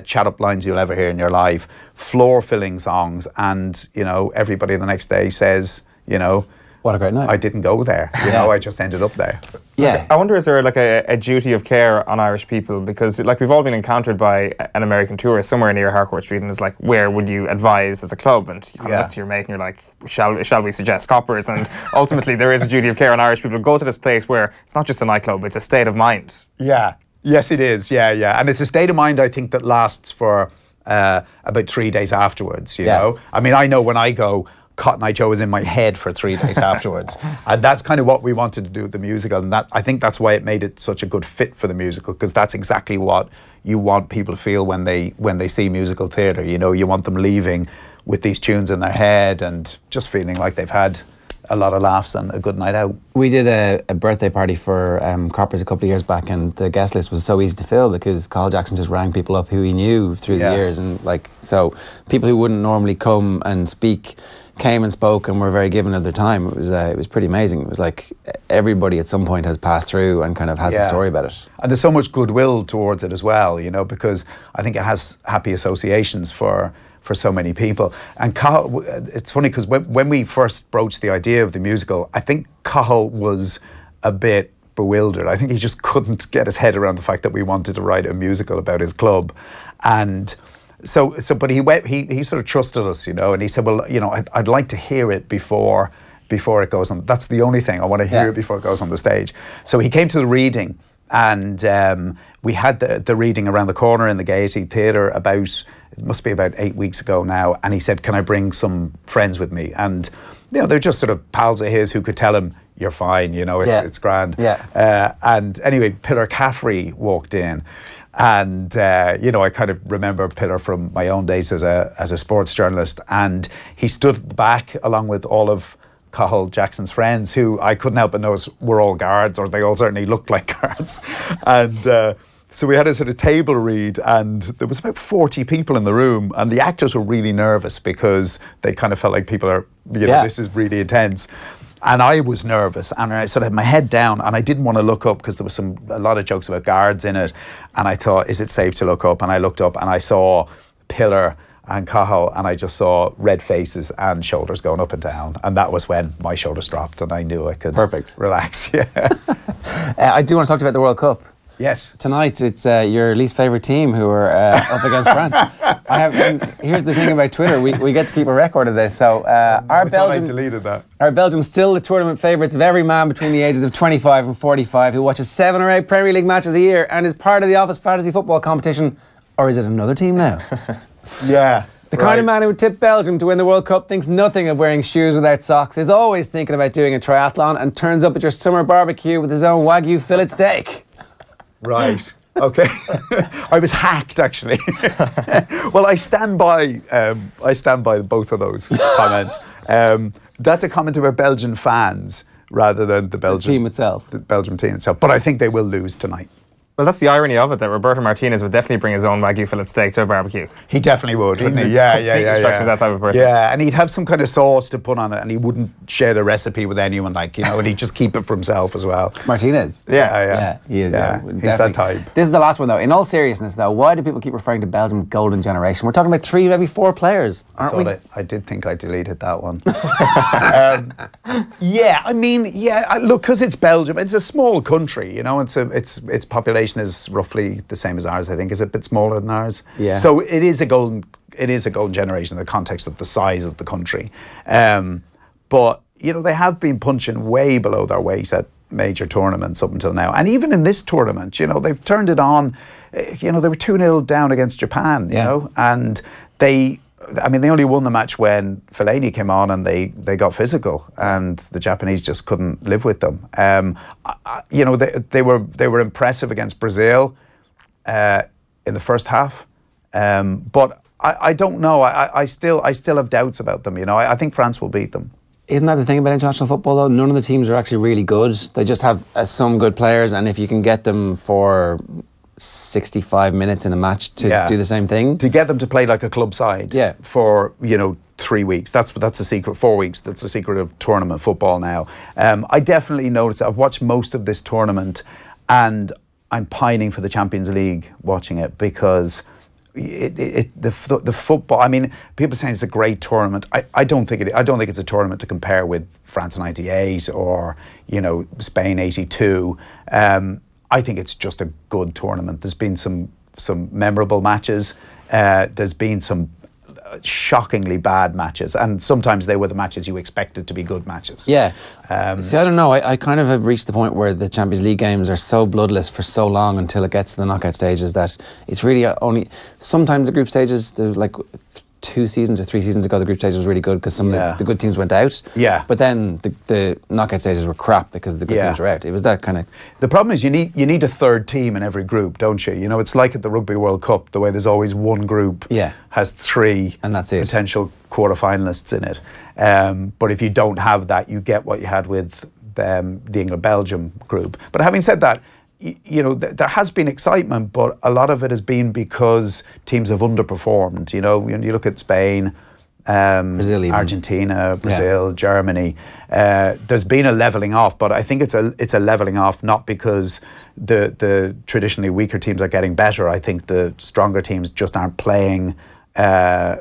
chat-up lines you'll ever hear in your life. Floor-filling songs, and you know, everybody the next day says, you know, What a great night. I didn't go there. You know, I just ended up there. Yeah. I wonder, is there like a duty of care on Irish people? Because like we've all been encountered by an American tourist somewhere near Harcourt Street, and it's like, where would you advise as a club? And you come up to your mate and you're like, shall we suggest Coppers? And ultimately there is a duty of care on Irish people. Go to this place where it's not just a nightclub, it's a state of mind. Yeah. Yes, it is. Yeah. And it's a state of mind, I think, that lasts for about 3 days afterwards, you know? I mean, I know when I go, Cotton Eye Joe is in my head for 3 days afterwards. And that's kind of what we wanted to do with the musical. And that, I think that's why it made it such a good fit for the musical, because that's exactly what you want people to feel when they see musical theatre. You know, you want them leaving with these tunes in their head and just feeling like they've had a lot of laughs and a good night out. We did a birthday party for Coppers a couple of years back, and the guest list was so easy to fill because Carl Jackson just rang people up who he knew through the years, and like, so people who wouldn't normally come and speak came and spoke and were very given of their time. It was pretty amazing. It was like everybody at some point has passed through and kind of has a story about it. And there's so much goodwill towards it as well, you know, because I think it has happy associations for so many people. And Cathal, it's funny because when we first broached the idea of the musical, I think Cathal was a bit bewildered. I think he just couldn't get his head around the fact that we wanted to write a musical about his club. And so but he sort of trusted us, you know, and he said, well, you know, I'd like to hear it before it goes on. That's the only thing. I want to hear it before it goes on the stage. So he came to the reading, and we had the reading around the corner in the Gaiety Theatre it must be about 8 weeks ago now, and he said, can I bring some friends with me? And, you know, they're just sort of pals of his who could tell him, you're fine, you know, it's grand. And anyway, Pillar Caffrey walked in, and, you know, I kind of remember Pillar from my own days as a sports journalist, and he stood at the back along with all of Cathal Jackson's friends, who I couldn't help but notice were all guards, or they all certainly looked like guards. And so we had a sort of table read, and there was about 40 people in the room, and the actors were really nervous because they kind of felt like people are, you know, this is really intense. And I was nervous, and I sort of had my head down, and I didn't want to look up because there was a lot of jokes about guards in it. And I thought, is it safe to look up? And I looked up and I saw Pillar and Cathal, and I just saw red faces and shoulders going up and down. And that was when my shoulders dropped and I knew I could relax. I do want to talk to you about the World Cup. Yes. Tonight, it's your least favourite team who are up against France. Here's the thing about Twitter. We get to keep a record of this. So I deleted that. Are Belgium still the tournament favourites of every man between the ages of 25 and 45 who watches 7 or 8 Premier League matches a year and is part of the Office Fantasy Football competition? Or is it another team now? The kind of man who would tip Belgium to win the World Cup thinks nothing of wearing shoes without socks, is always thinking about doing a triathlon, and turns up at your summer barbecue with his own Wagyu fillet steak. Right. Okay. I was hacked, actually. Well, I stand by both of those comments. That's a comment about Belgian fans rather than the Belgian team itself. The Belgian team itself. But I think they will lose tonight. Well, that's the irony of it, that Roberto Martinez would definitely bring his own Wagyu fillet steak to a barbecue. He definitely would, wouldn't he? Yeah. That type of person. Yeah, and he'd have some kind of sauce to put on it, and he wouldn't share the recipe with anyone, like, you know, and he'd just keep it for himself as well. Martinez? Yeah. He is. Yeah, he's that type. This is the last one, though. In all seriousness, though, why do people keep referring to Belgium's golden generation? We're talking about 3, maybe 4 players, aren't we? I did think I deleted that one. Look, because it's Belgium, it's a small country, you know, its population is roughly the same as ours. I think is a bit smaller than ours. Yeah. So it is a golden generation in the context of the size of the country. But you know, they have been punching way below their weight at major tournaments up until now, and even in this tournament, you know, they've turned it on. You know, they were 2-0 down against Japan. You know, and they only won the match when Fellaini came on and they got physical, and the Japanese just couldn't live with them. You know, they were impressive against Brazil in the first half, but I don't know. I still have doubts about them. You know, I think France will beat them. Isn't that the thing about international football, though? None of the teams are actually really good. They just have some good players, and if you can get them for 65 minutes in a match to do the same thing, to get them to play like a club side for, you know, 3 weeks, that's the secret. 4 weeks, that's the secret of tournament football now. I definitely noticed, I've watched most of this tournament, and I'm pining for the Champions League watching it, because the football. I mean, people saying it's a great tournament. I don't think it's a tournament to compare with France '98 or Spain '82. I think it's just a good tournament. There's been some memorable matches. There's been some shockingly bad matches, and sometimes they were the matches you expected to be good matches. Yeah. See, I don't know. I kind of have reached the point where the Champions League games are so bloodless for so long until it gets to the knockout stages that it's really only sometimes the group stages. Like 2 seasons or 3 seasons ago, the group stages was really good because some of the good teams went out. Yeah. But then the knockout stages were crap because the good teams were out. It was that kind of. The problem is you need a third team in every group, don't you? It's like at the Rugby World Cup, the way there's always one group has 3 and that's it. Potential quarterfinalists in it. But if you don't have that, you get what you had with the England-Belgium group. But having said that, there has been excitement, but a lot of it has been because teams have underperformed. When you look at Spain, Brazil, even. Argentina, Brazil, Germany, there's been a levelling off, but I think it's a levelling off not because the traditionally weaker teams are getting better. I think the stronger teams just aren't playing as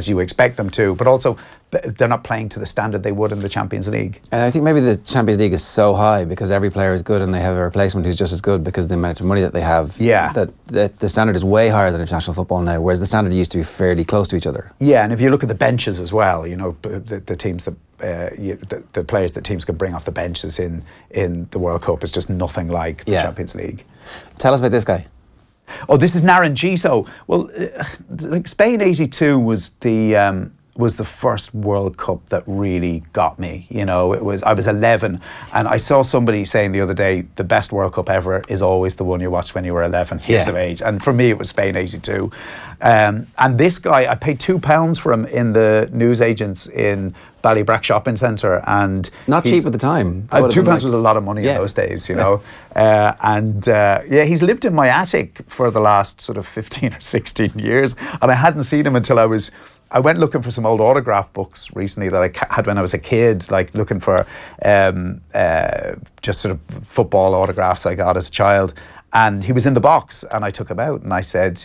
you expect them to, but also they're not playing to the standard they would in the Champions League. And I think maybe the Champions League is so high because every player is good and they have a replacement who's just as good because the amount of money that they have. Yeah. That the standard is way higher than international football now, whereas the standard used to be fairly close to each other. Yeah, and if you look at the benches as well, the teams that the players that teams can bring off the benches in the World Cup is just nothing like the Champions League. Tell us about this guy. Oh, this is Naranjito. Well, like Spain '82 was the first World Cup that really got me. I was 11, and I saw somebody saying the other day, the best World Cup ever is always the one you watched when you were 11 years of age. And for me, it was Spain '82. And this guy, I paid £2 for him in the newsagents in Ballybrack Shopping Centre, and not cheap at the time. £2 was a lot of money in those days, he's lived in my attic for the last sort of 15 or 16 years, and I hadn't seen him until I went looking for some old autograph books recently that I had when I was a kid, like looking for just sort of football autographs I got as a child, and he was in the box, and I took him out and I said,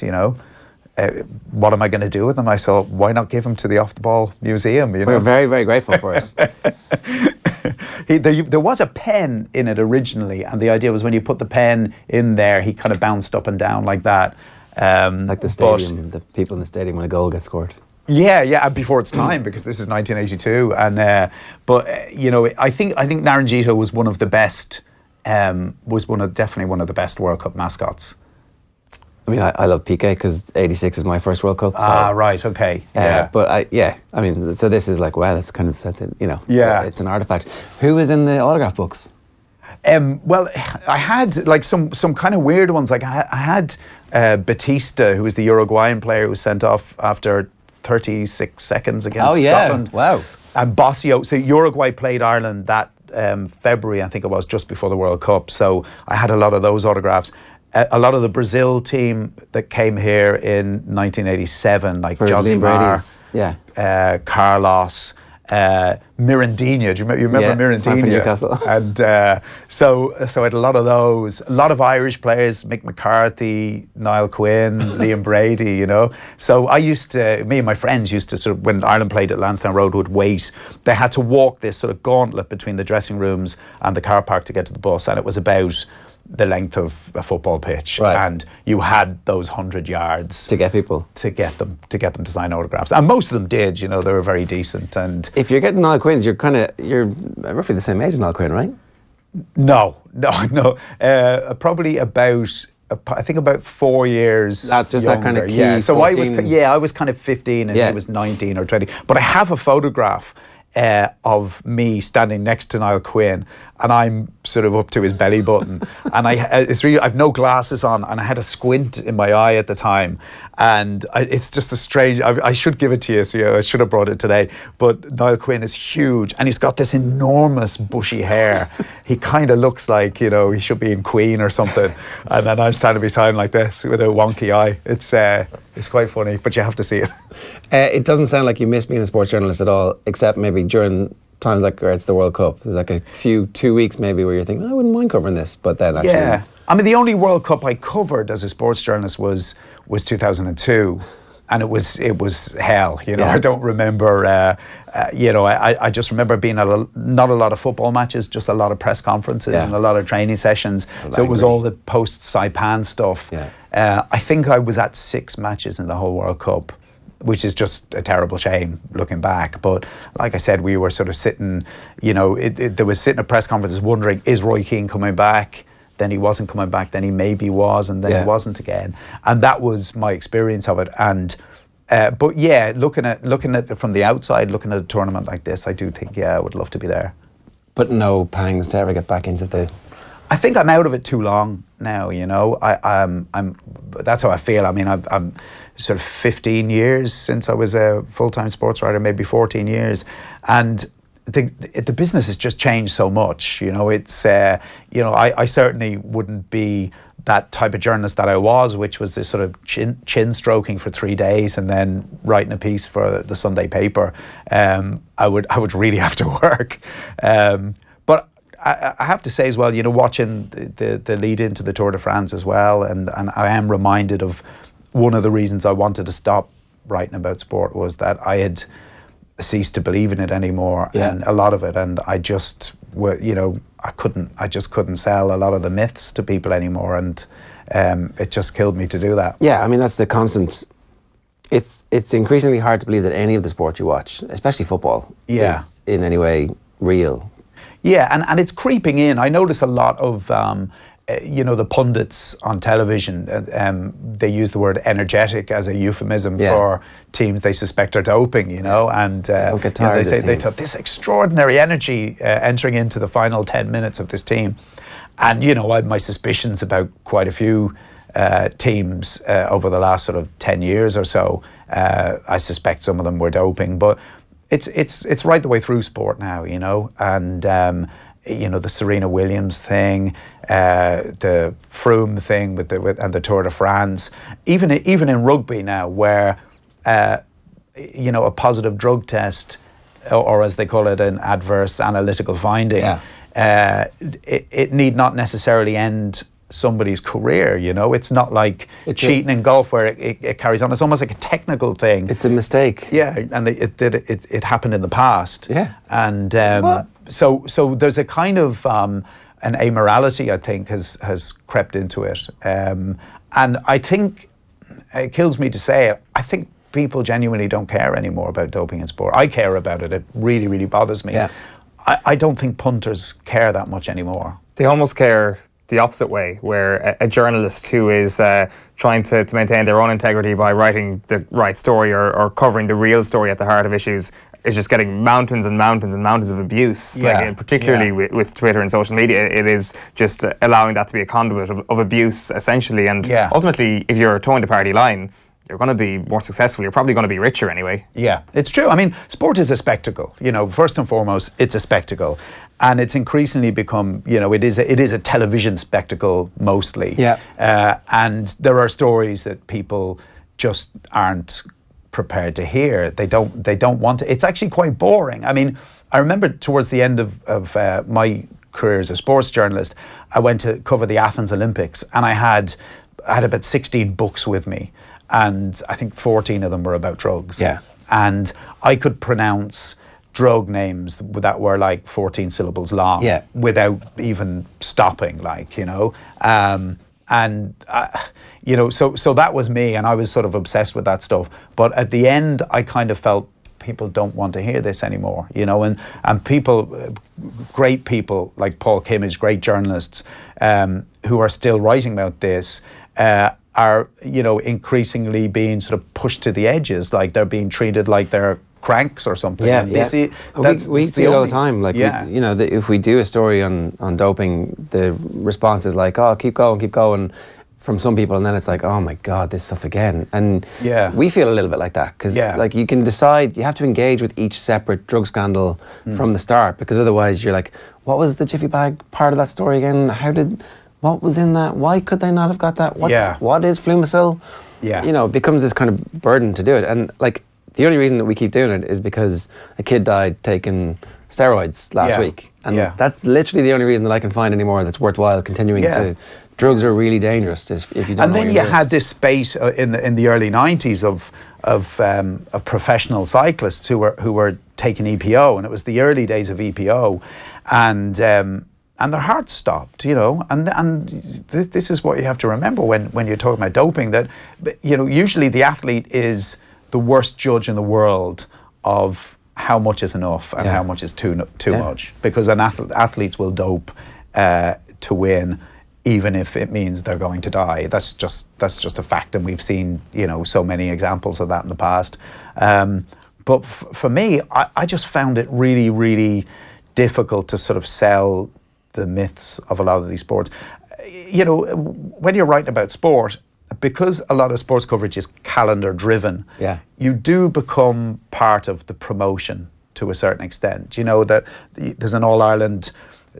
what am I going to do with them? I thought, why not give them to the Off the Ball Museum? We're very, very grateful for it. There was a pen in it originally, and the idea was when you put the pen in there, he kind of bounced up and down like that. Like the stadium, the people in the stadium when a goal gets scored. Yeah, and before its time, because this is 1982, and I think Naranjito was one of the best, definitely one of the best World Cup mascots. I mean, I love Piqué because '86 is my first World Cup. So, right, okay. So this is like, wow, that's it. It's an artifact. Who was in the autograph books? Well, I had like some kind of weird ones. Like I had Batista, who was the Uruguayan player who was sent off after 36 seconds against Scotland. Wow. And Bossio. So Uruguay played Ireland that February, I think it was, just before the World Cup. So I had a lot of those autographs. A lot of the Brazil team that came here in 1987, like Josimar, Carlos, Mirandinha. Do you remember Mirandinha? Newcastle. And so I had a lot of those. A lot of Irish players: Mick McCarthy, Niall Quinn, Liam Brady. So me and my friends used to sort of, when Ireland played at Lansdowne Road, would wait. They had to walk this sort of gauntlet between the dressing rooms and the car park to get to the bus, and it was about the length of a football pitch, and you had those 100 yards to get people to get them to sign autographs, and most of them did. They were very decent. And if you're getting Niall Quinn's, you're roughly the same age as Niall Quinn, right? No. Probably about, I think, about 4 years. That's just younger. That kind of key. Yeah. So 14. I was kind of 15 and he was 19 or 20. But I have a photograph of me standing next to Niall Quinn, and I'm sort of up to his belly button, and I've no glasses on, and I had a squint in my eye at the time, and it's just a strange. I should give it to you, so I should have brought it today. But Niall Quinn is huge, and he's got this enormous bushy hair. He kind of looks like he should be in Queen or something, and then I'm standing beside him like this with a wonky eye. It's quite funny, but you have to see it. It doesn't sound like you miss being a sports journalist at all, except maybe during times like where it's the World Cup. There's like a few 2 weeks maybe where you're thinking, I wouldn't mind covering this, but then actually... Yeah. I mean, the only World Cup I covered as a sports journalist was 2002. And it was hell, you know. I don't remember, you know. I just remember being not a lot of football matches, just a lot of press conferences and a lot of training sessions. So it was all the post Saipan stuff. I think I was at 6 matches in the whole World Cup, which is just a terrible shame looking back. But like I said, we were sort of sitting, you know, there was sitting at press conferences wondering, is Roy Keane coming back? Then he wasn't coming back, then he maybe was, and then he wasn't again. And that was my experience of it. And but yeah, looking at it from the outside, looking at a tournament like this, I do think, I would love to be there. But no pangs to ever get back into the... I think I'm out of it too long now, you know. I'm that's how I feel. I mean, I'm sort of 15 years since I was a full-time sports writer, maybe 14 years. And the business has just changed so much, you know. It's you know, I certainly wouldn't be that type of journalist that I was, which was this sort of chin stroking for 3 days and then writing a piece for the Sunday paper. I would really have to work. But I have to say as well, you know, watching the lead into the Tour de France as well, and I am reminded of one of the reasons I wanted to stop writing about sport was that I had ceased to believe in it anymore, and a lot of it, and I just, you know, I just couldn't sell a lot of the myths to people anymore, and it just killed me to do that. Yeah, I mean, that's the constant. It's increasingly hard to believe that any of the sport you watch, especially football, is in any way real. Yeah, and it's creeping in. I notice a lot of you know, the pundits on television, they use the word energetic as a euphemism for teams they suspect are doping, you know, and don't get tired, you know, they say they took this extraordinary energy entering into the final 10 minutes of this team. And, you know, I have my suspicions about quite a few teams over the last sort of 10 years or so. I suspect some of them were doping, but it's right the way through sport now, you know, and you know, the Serena Williams thing, the Froome thing and the Tour de France, even in rugby now, where you know, a positive drug test, or as they call it, an adverse analytical finding, it need not necessarily end somebody's career, you know. It's not like cheating in golf where it carries on. It's almost like a technical thing. It's a mistake. Yeah, and it happened in the past. Yeah. And so there's a kind of an amorality, I think, has crept into it. And I think, it kills me to say it, I think people genuinely don't care anymore about doping in sport. I care about it. It really, really bothers me. Yeah. I don't think punters care that much anymore. They almost care the opposite way, where a journalist who is trying to maintain their own integrity by writing the right story or covering the real story at the heart of issues is just getting mountains and mountains and mountains of abuse. Like, particularly with Twitter and social media, it is just allowing that to be a conduit of abuse, essentially. And ultimately, if you're towing the party line, you're going to be more successful. You're probably going to be richer anyway. Yeah, it's true. I mean, sport is a spectacle. You know, first and foremost, it's a spectacle. And it's increasingly become, you know, it is a television spectacle mostly. Yeah. And there are stories that people just aren't prepared to hear. They don't want to. It's actually quite boring. I mean, I remember towards the end of my career as a sports journalist, I went to cover the Athens Olympics, and I had about 16 books with me, and I think 14 of them were about drugs. Yeah. And I could pronounce drug names that were like 14 syllables long without even stopping, like, you know. You know, so that was me, and I was sort of obsessed with that stuff. But at the end, I kind of felt people don't want to hear this anymore, you know, and people, great people like Paul Kimmage, great journalists, who are still writing about this, are, you know, increasingly being sort of pushed to the edges, like they're being treated like they're cranks or something. Yeah, and we see it all the time. Like, you know, if we do a story on doping, the response is like, oh, keep going, from some people, and then it's like, oh my God, this stuff again. And we feel a little bit like that, because like, you can decide, you have to engage with each separate drug scandal from the start, because otherwise you're like, what was the Jiffy Bag part of that story again? What was in that? Why could they not have got that? What is Muscial? You know, it becomes this kind of burden to do it. And like, the only reason that we keep doing it is because a kid died taking steroids last week. And that's literally the only reason that I can find anymore that's worthwhile continuing to. Drugs are really dangerous if you don't. And know then what you you're had this space in the early 90s of professional cyclists who were taking EPO, and it was the early days of EPO, and their hearts stopped, you know, and this is what you have to remember when you're talking about doping, that, you know, usually the athlete is the worst judge in the world of how much is enough and how much is too much, because athletes will dope to win, even if it means they're going to die. That's just a fact, and we've seen, you know, so many examples of that in the past. But for me, I just found it really, really difficult to sort of sell the myths of a lot of these sports. You know, when you're writing about sport, because a lot of sports coverage is calendar driven, you do become part of the promotion to a certain extent. You know, that there's an All-Ireland,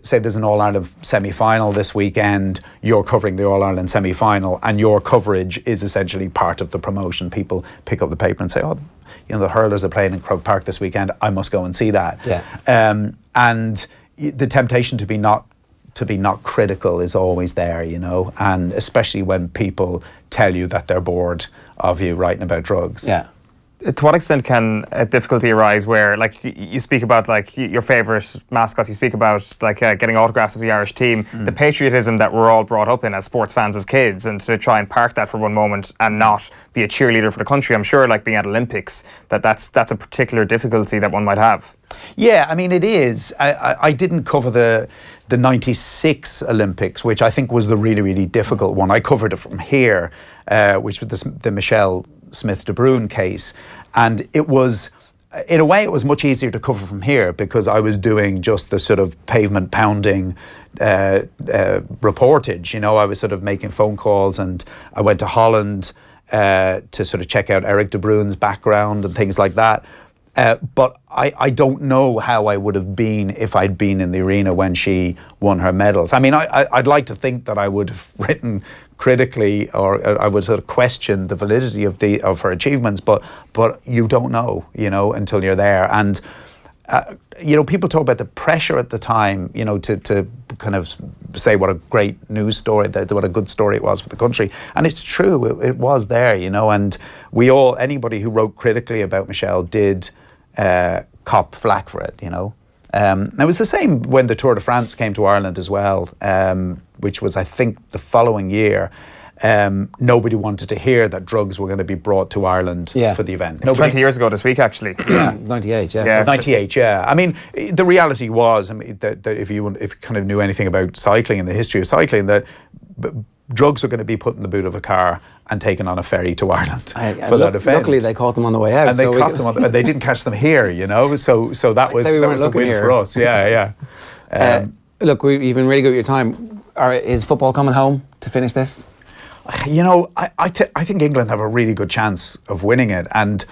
say there's an All-Ireland semi-final this weekend, you're covering the All-Ireland semi-final, and your coverage is essentially part of the promotion. People pick up the paper and say, oh, you know, the hurlers are playing in Croke Park this weekend, I must go and see that. And the temptation to be not critical is always there, you know, and especially when people tell you that they're bored of you writing about drugs. To what extent can a difficulty arise where, like, you speak about, like, your favourite mascots, you speak about, like, getting autographs of the Irish team, the patriotism that we're all brought up in as sports fans as kids, and to try and park that for one moment and not be a cheerleader for the country. I'm sure, like, being at Olympics, that's a particular difficulty that one might have. Yeah, I mean, it is. I didn't cover the 96 Olympics, which I think was the really, really difficult one. I covered it from here, which was the Muscial Smith De Bruyne case, and it was, in a way, it was much easier to cover from here because I was doing just the sort of pavement pounding reportage. You know, I was sort of making phone calls, and I went to Holland to sort of check out Eric De Bruyne's background and things like that. But I don't know how I would have been if I'd been in the arena when she won her medals. I mean, I'd like to think that I would have written critically, or I would sort of question the validity of her achievements, but you don't know, you know, until you're there. And you know, people talk about the pressure at the time, you know, to kind of say what a great news story, what a good story it was for the country. And it's true, it was there, you know, and anybody who wrote critically about Muscial did cop flack for it, you know. It was the same when the Tour de France came to Ireland as well, which was, I think, the following year. Nobody wanted to hear that drugs were going to be brought to Ireland for the event. It's 20 years ago this week, actually. 98, 98, I mean, the reality was, I mean, that if you kind of knew anything about cycling and the history of cycling, that drugs were going to be put in the boot of a car and taken on a ferry to Ireland for that event. Luckily, they caught them on the way out. And they caught them and they didn't catch them here, you know. So that was a win for us. Look, you've been really good with your time. Is football coming home to finish this? You know, I think England have a really good chance of winning it, and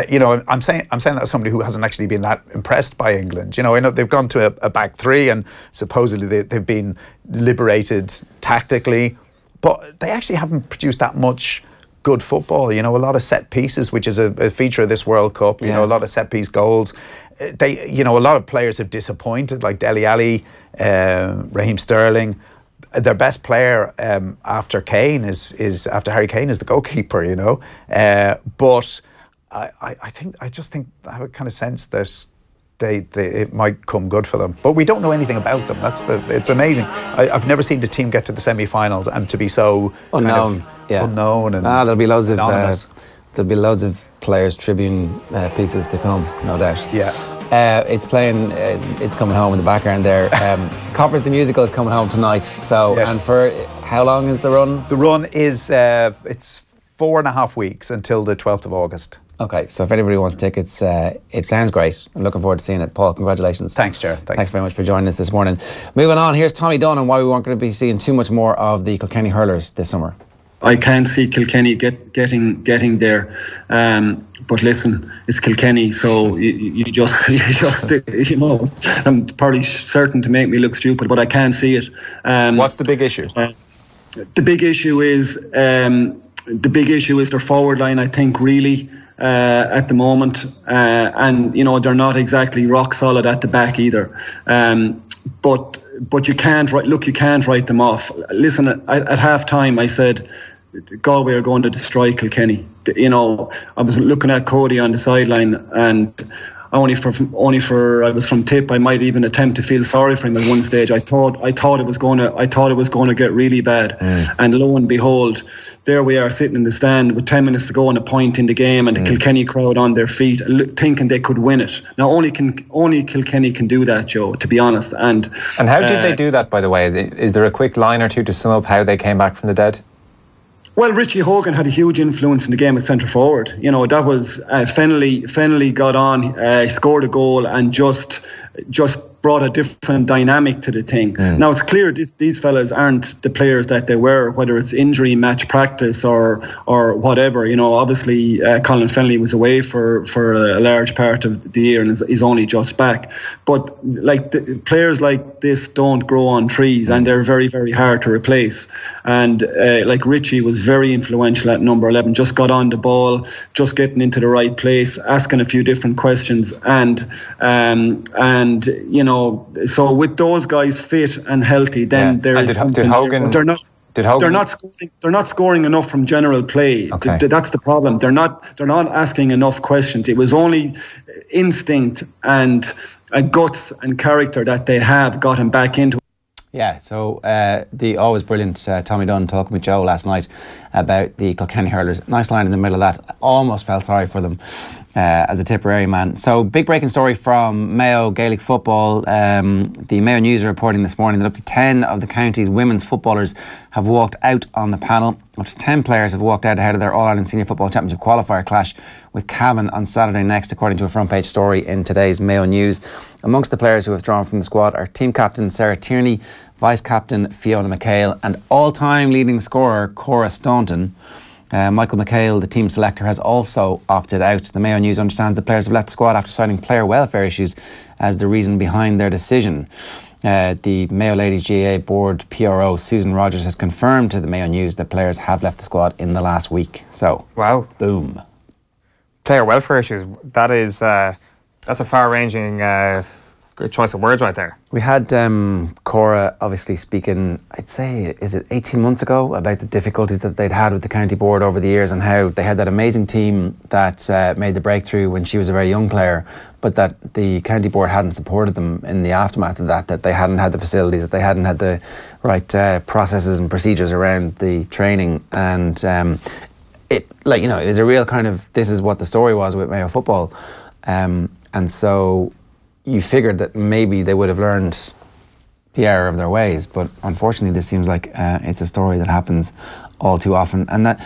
you know, I'm saying that as somebody who hasn't actually been that impressed by England. You know, I know they've gone to a back three, and supposedly they've been liberated tactically, but they actually haven't produced that much good football. You know, a lot of set pieces, which is a feature of this World Cup. You know, a lot of set piece goals. You know, a lot of players have disappointed, like Dele Alli, Raheem Sterling. Their best player after Kane is after Harry Kane is the goalkeeper, you know. But I just think I have a kind of sense that it might come good for them. But we don't know anything about them. It's amazing. I've never seen the team get to the semi-finals and to be so unknown. Unknown and there'll be loads of Players Tribune pieces to come, no doubt. It's playing. It's coming home in the background there. Coppers the Musical is coming home tonight. So, and for how long is the run? The run is it's 4.5 weeks until the 12th of August. Okay, so if anybody wants tickets, it sounds great. I'm looking forward to seeing it. Paul, congratulations. Thanks, Ger. Thanks very much for joining us this morning. Moving on, here's Tommy Dunn and why we weren't going to be seeing too much more of the Kilkenny hurlers this summer. I can't see Kilkenny getting there, but listen, it's Kilkenny, so you just you know, I'm probably certain to make me look stupid, but I can't see it. What's the big issue? The big issue is their forward line. I think really at the moment, and you know they're not exactly rock solid at the back either. But you can't write them off. Listen, at half time I said Galway are going to destroy Kilkenny. You know, I was looking at Cody on the sideline, and I was from Tip. I might even attempt to feel sorry for him at one stage. I thought it was going to get really bad, and lo and behold, there we are sitting in the stand with 10 minutes to go and a point in the game, and the Kilkenny crowd on their feet, thinking they could win it. Now only Kilkenny can do that, Joe. To be honest, and how did they do that? By the way, is there a quick line or two to sum up how they came back from the dead? Well, Richie Hogan had a huge influence in the game at centre forward. You know, that was Fennelly got on, scored a goal, and just brought a different dynamic to the thing. Now it's clear these fellas aren't the players that they were, whether it's injury, match practice, or whatever. You know, obviously Colin Fennelly was away for a large part of the year and is only just back. But like players like this don't grow on trees, and they're very, very hard to replace. And like Richie was very influential at number 11. Just got on the ball, just getting into the right place, asking a few different questions, and you know. So with those guys fit and healthy, then there is something. They're not scoring enough from general play. Okay. That's the problem. They're not asking enough questions. It was only instinct and guts and character that they have got him back into. Yeah, so the always brilliant Tommy Dunn talking with Joe last night about the Kilkenny hurlers. Nice line in the middle of that. Almost felt sorry for them as a Tipperary man. So big breaking story from Mayo Gaelic football. The Mayo News are reporting this morning that up to 10 of the county's women's footballers have walked out on the panel. Up to 10 players have walked out ahead of their All-Ireland Senior Football Championship qualifier clash with Cavan on Saturday next, according to a front page story in today's Mayo News. Amongst the players who have withdrawn from the squad are team captain Sarah Tierney, vice captain Fiona McHale, and all-time leading scorer Cora Staunton. Michael McHale, the team selector, has also opted out. The Mayo News understands the players have left the squad after citing player welfare issues as the reason behind their decision. The Mayo Ladies GAA board PRO Susan Rogers has confirmed to the Mayo News that players have left the squad in the last week. So, wow, boom. Player welfare issues. That's a far-ranging good choice of words right there. We had Cora obviously speaking, I'd say, is it 18 months ago, about the difficulties that they'd had with the county board over the years and how they had that amazing team that made the breakthrough when she was a very young player, but that the county board hadn't supported them in the aftermath of that they hadn't had the facilities, that they hadn't had the right processes and procedures around the training. And it was a real kind of, this is what the story was with Mayo football. And so you figured that maybe they would have learned the error of their ways, but unfortunately this seems like it's a story that happens all too often, and that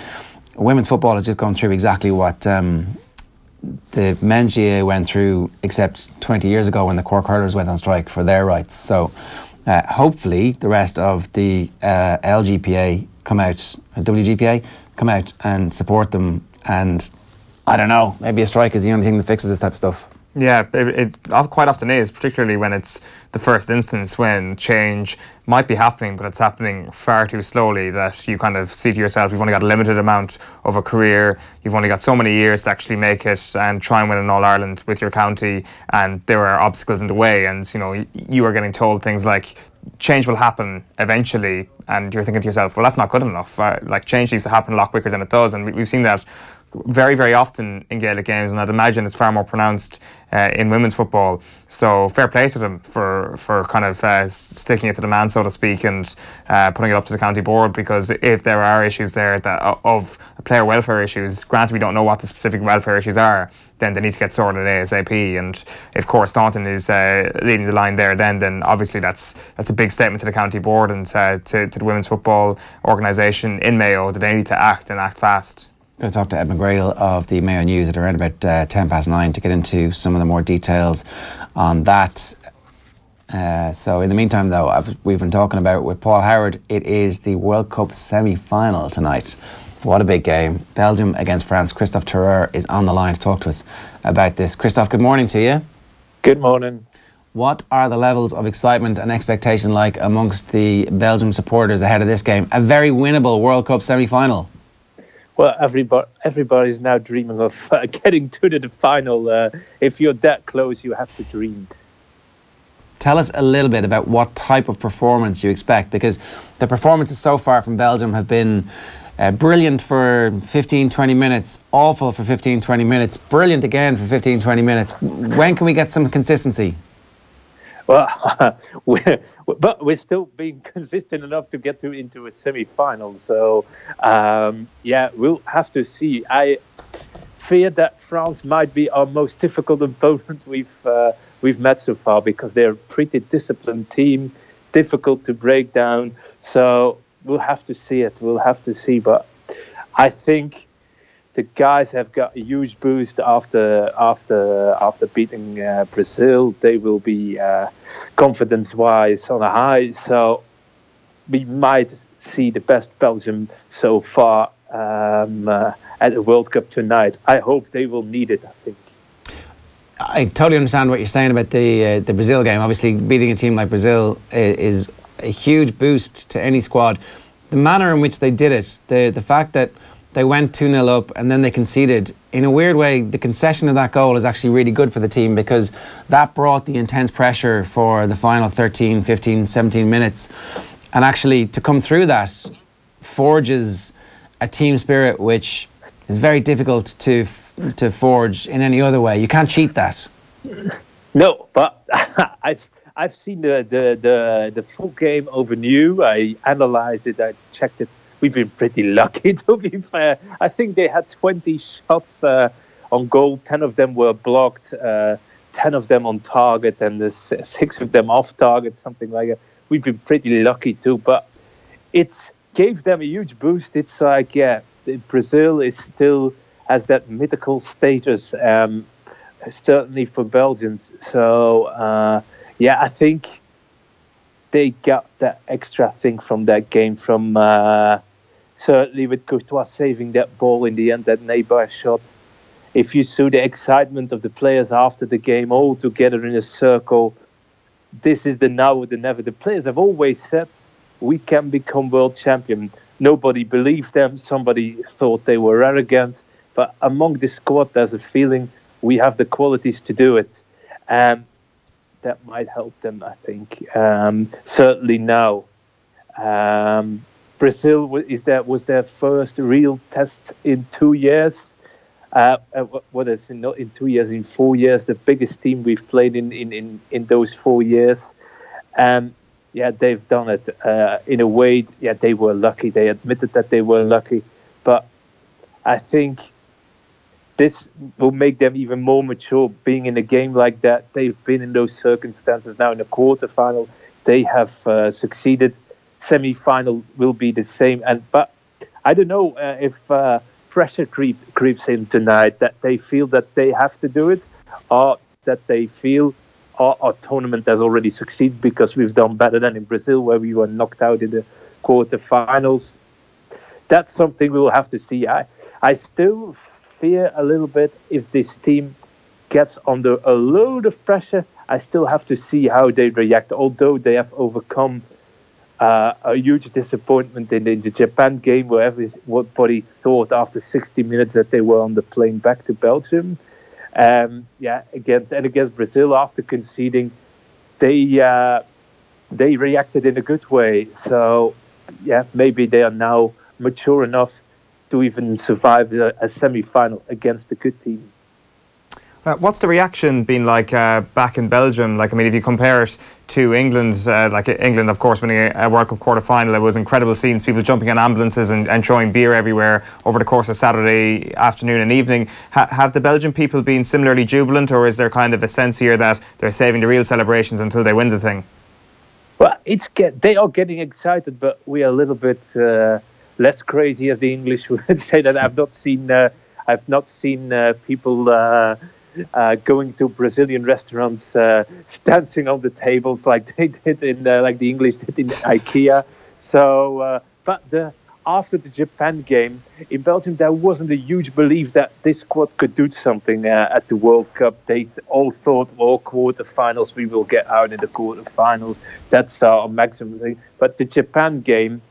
women's football has just gone through exactly what the men's GAA went through, except 20 years ago when the Cork hurlers went on strike for their rights. So hopefully the rest of the LGPA WGPA come out and support them, and I don't know, maybe a strike is the only thing that fixes this type of stuff. Yeah, it quite often is, particularly when it's the first instance when change might be happening, but it's happening far too slowly that you kind of see to yourself, you've only got a limited amount of a career, you've only got so many years to actually make it and try and win an All-Ireland with your county, and there are obstacles in the way, and you know, you are getting told things like change will happen eventually, and you're thinking to yourself, well, that's not good enough. Like, change needs to happen a lot quicker than it does, and we've seen that very, very often in Gaelic games, and I'd imagine it's far more pronounced in women's football. So fair play to them for kind of sticking it to the man, so to speak, and putting it up to the county board, because if there are issues there of player welfare issues, granted we don't know what the specific welfare issues are, then they need to get sorted ASAP. And if Cora Staunton is leading the line there, then obviously that's a big statement to the county board and to the women's football organisation in Mayo that they need to act and act fast. Going to talk to Ed McGrail of the Mayo News at around about 9:10 to get into some of the more details on that. So in the meantime, though, we've been talking about with Paul Howard, it is the World Cup semi-final tonight. What a big game. Belgium against France. Kristof Terreur is on the line to talk to us about this. Kristof, good morning to you. Good morning. What are the levels of excitement and expectation like amongst the Belgium supporters ahead of this game? A very winnable World Cup semi-final. Well, everybody's now dreaming of getting to the final. If you're that close, you have to dream. Tell us a little bit about what type of performance you expect, because the performances so far from Belgium have been brilliant for 15-20 minutes, awful for 15-20 minutes, brilliant again for 15-20 minutes. When can we get some consistency? Well, we're still being consistent enough to get into a semi-final. So, we'll have to see. I fear that France might be our most difficult opponent we've met so far, because they're a pretty disciplined team, difficult to break down. So we'll have to see it. We'll have to see. But I think the guys have got a huge boost after beating Brazil. They will be confidence-wise on a high. So we might see the best Belgium so far at the World Cup tonight. I hope they will need it, I think. I totally understand what you're saying about the Brazil game. Obviously, beating a team like Brazil is a huge boost to any squad. The manner in which they did it, the fact that they went 2-0 up and then they conceded, in a weird way, the concession of that goal is actually really good for the team, because that brought the intense pressure for the final 13, 15, 17 minutes. And actually, to come through that forges a team spirit which is very difficult to forge in any other way. You can't cheat that. No, but I've seen the full game over new. I analysed it. I checked it. We've been pretty lucky, to be fair. I think they had 20 shots on goal. 10 of them were blocked. 10 of them on target, and 6 of them off target, something like that. We've been pretty lucky too, but it gave them a huge boost. It's like, Brazil is still has that mythical status, certainly for Belgians. So, I think they got that extra thing from that game, from certainly with Courtois saving that ball in the end, that neighbour shot. If you saw the excitement of the players after the game, all together in a circle, this is the now or the never. The players have always said, we can become world champion. Nobody believed them. Somebody thought they were arrogant. But among the squad, there's a feeling we have the qualities to do it. And that might help them, I think. Certainly now. Brazil was their first real test in 2 years. In 2 years, in 4 years, the biggest team we've played in those 4 years. They've done it in a way. Yeah, they were lucky. They admitted that they were lucky. But I think this will make them even more mature, being in a game like that. They've been in those circumstances now in the quarterfinal. They have succeeded. Semi-final will be the same. But I don't know if pressure creeps in tonight, that they feel that they have to do it, or that they feel our tournament has already succeeded because we've done better than in Brazil, where we were knocked out in the quarterfinals. That's something we will have to see. I still fear a little bit if this team gets under a load of pressure. I still have to see how they react, although they have overcome a huge disappointment in the Japan game, where everybody thought after 60 minutes that they were on the plane back to Belgium. Against Brazil, after conceding, they reacted in a good way. So, maybe they are now mature enough to even survive a semi-final against a good team. What's the reaction been like back in Belgium? Like, I mean, if you compare it to England, England, of course, winning a World Cup quarter-final, it was incredible scenes, people jumping on ambulances and throwing beer everywhere over the course of Saturday afternoon and evening. Have the Belgian people been similarly jubilant, or is there kind of a sense here that they're saving the real celebrations until they win the thing? Well, they are getting excited, but we are a little bit less crazy, as the English would say. That I've not seen people going to Brazilian restaurants, dancing on the tables like they did like the English did in IKEA. So, after the Japan game in Belgium, there wasn't a huge belief that this squad could do something at the World Cup. They all thought, quarterfinals, we will get out in the quarterfinals. That's our maximum thing. But the Japan game,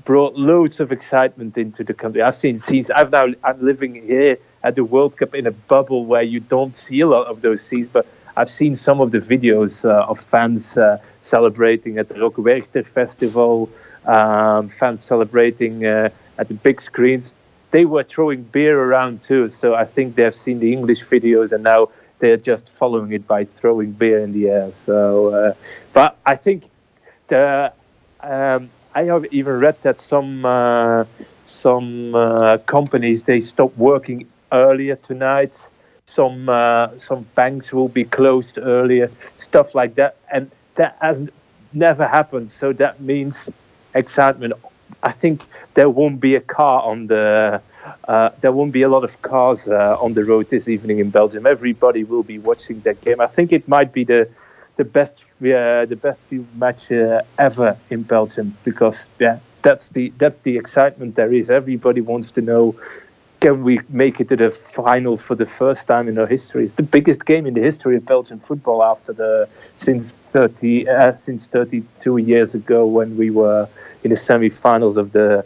brought loads of excitement into the country. I've seen scenes. I'm living here at the World Cup in a bubble where you don't see a lot of those scenes, but I've seen some of the videos of fans celebrating at the Rockwerchter Festival, fans celebrating at the big screens. They were throwing beer around too, so I think they've seen the English videos and now they're just following it by throwing beer in the air. So, but I think I have even read that some companies, they stop working earlier tonight. Some banks will be closed earlier, stuff like that, and that has never happened. So that means excitement. I think there won't be a car on the. There won't be a lot of cars on the road this evening in Belgium. Everybody will be watching that game. I think it might be the best field match ever in Belgium, because that's the excitement there is. Everybody wants to know, can we make it to the final for the first time in our history? It's the biggest game in the history of Belgian football since 32 years ago when we were in the semi-finals of the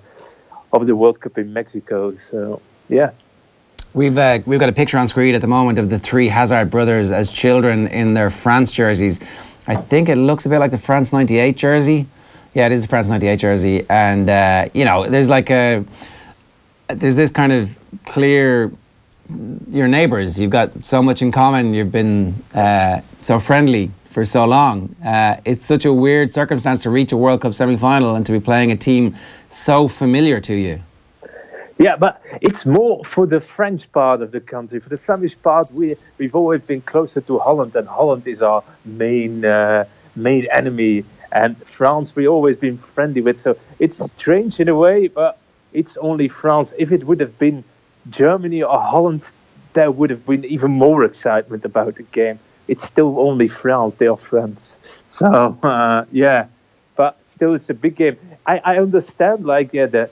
World Cup in Mexico. So yeah. We've got a picture on screen at the moment of the three Hazard brothers as children in their France jerseys. I think it looks a bit like the France 98 jersey. Yeah, it is the France 98 jersey. And, there's this kind of clear, your neighbours, you've got so much in common, you've been so friendly for so long. It's such a weird circumstance to reach a World Cup semi-final and to be playing a team so familiar to you. Yeah, but it's more for the French part of the country. For the Flemish part, we've always been closer to Holland, and Holland is our main enemy. And France, we've always been friendly with. So it's strange in a way, but it's only France. If it would have been Germany or Holland, there would have been even more excitement about the game. It's still only France. They are friends. So, yeah. But still, it's a big game. I understand, that,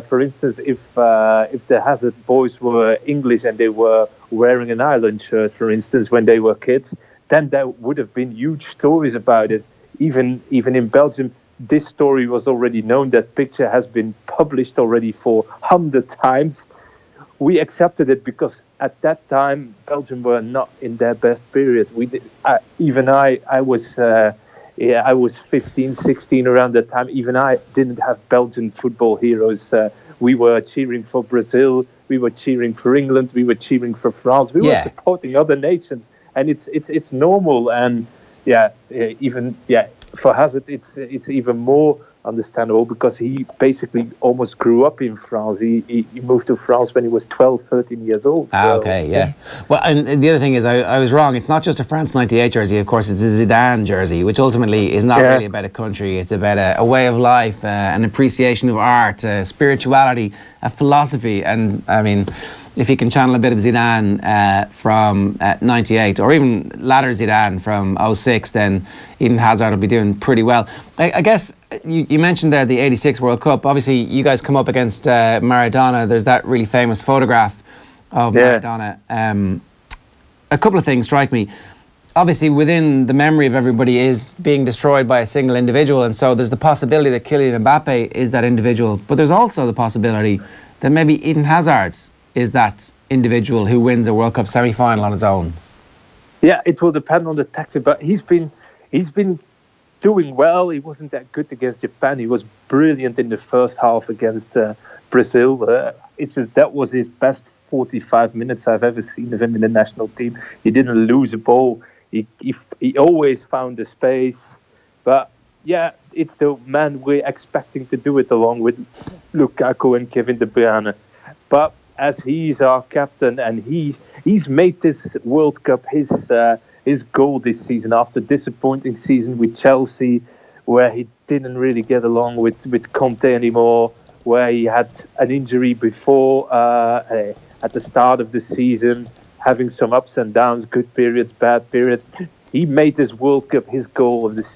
for instance, if the Hazard boys were English and they were wearing an Ireland shirt, for instance, when they were kids, then there would have been huge stories about it. Even in Belgium, this story was already known. That picture has been published already for 100 times. We accepted it because at that time, Belgium were not in their best period. I was 15, 16 around that time. Even I didn't have Belgian football heroes. We were cheering for Brazil. We were cheering for England. We were cheering for France. We were supporting other nations, and it's normal. And for Hazard, it's even more understandable because he basically almost grew up in France. He moved to France when he was 12, 13 years old. Okay, yeah. Well, and the other thing is, I was wrong. It's not just a France 98 jersey. Of course, it's a Zidane jersey, which ultimately is not really about a country. It's about a way of life, an appreciation of art, spirituality, a philosophy. And, I mean, if he can channel a bit of Zidane from 98, or even latter Zidane from 06, then Eden Hazard will be doing pretty well. I guess you mentioned there the 86 World Cup. Obviously, you guys come up against Maradona. There's that really famous photograph of Maradona. A couple of things strike me. Obviously, within the memory of everybody is being destroyed by a single individual, and so there's the possibility that Kylian Mbappe is that individual. But there's also the possibility that maybe Eden Hazard is that individual who wins a World Cup semi-final on his own. Yeah, it will depend on the tactic, but he's been doing well. He wasn't that good against Japan. He was brilliant in the first half against Brazil. That was his best 45 minutes I've ever seen of him in the national team. He didn't lose a ball. He always found the space. But yeah, it's the man we're expecting to do it along with Lukaku and Kevin De Bruyne. But as he's our captain and he's made this World Cup his goal this season after disappointing season with Chelsea, where he didn't really get along with Conte anymore, where he had an injury before at the start of the season, having some ups and downs, good periods, bad periods. He made this World Cup his goal of this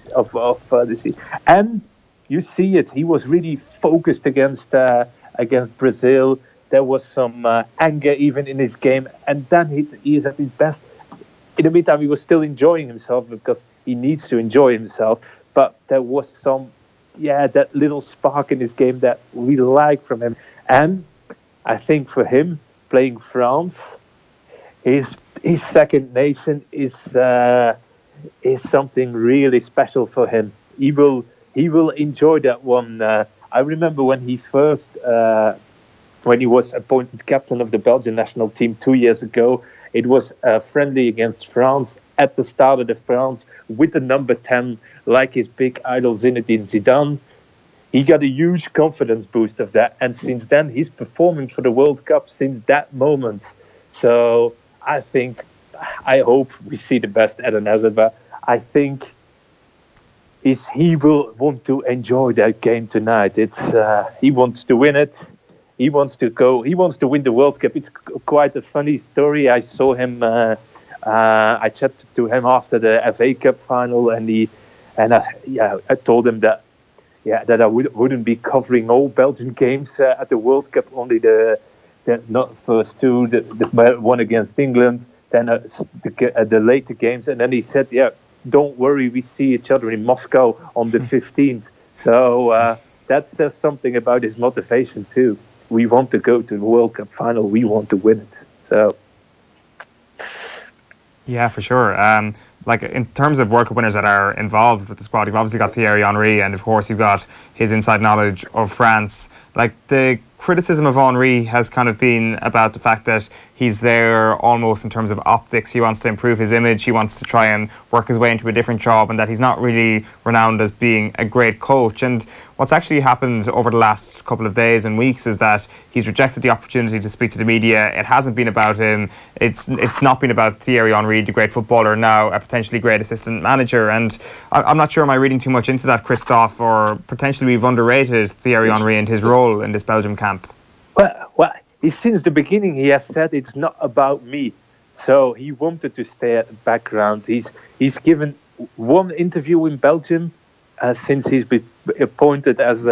season, and you see it. He was really focused against Brazil. There was some anger even in his game, and then he is at his best. In the meantime, he was still enjoying himself because he needs to enjoy himself. But there was some that little spark in his game that we like from him. And I think for him, playing France, his second nation is something really special for him. He will enjoy that one. I remember when he first, when he was appointed captain of the Belgian national team 2 years ago, it was a friendly against France at the start of the France with the number 10, like his big idol Zinedine Zidane. He got a huge confidence boost of that, and since then he's performing for the World Cup since that moment. So I hope we see the best Eden Hazard, but I think he will want to enjoy that game tonight. He wants to win it. He wants to win the World Cup. It's quite a funny story. I saw him. I chatted to him after the FA Cup final, and I told him that I wouldn't be covering all Belgian games at the World Cup, only the not first two, the one against England, then the later games, and then he said, don't worry, we see each other in Moscow on the 15th. So that says something about his motivation too. We want to go to the World Cup final. We want to win it. So. Yeah, for sure. Like in terms of World Cup winners that are involved with the squad, you've obviously got Thierry Henry, and of course you've got his inside knowledge of France. Like the criticism of Henry has kind of been about the fact that he's there almost in terms of optics. He wants to improve his image. He wants to try and work his way into a different job, and that he's not really renowned as being a great coach. And what's actually happened over the last couple of days and weeks is that he's rejected the opportunity to speak to the media. It hasn't been about him. It's not been about Thierry Henry, the great footballer, now a potentially great assistant manager. And I'm not sure, am I reading too much into that, Kristof, or potentially we've underrated Thierry Henry and his role in this Belgium camp? Well, since the beginning he has said it's not about me. So he wanted to stay at the background. He's given one interview in Belgium since he's been appointed as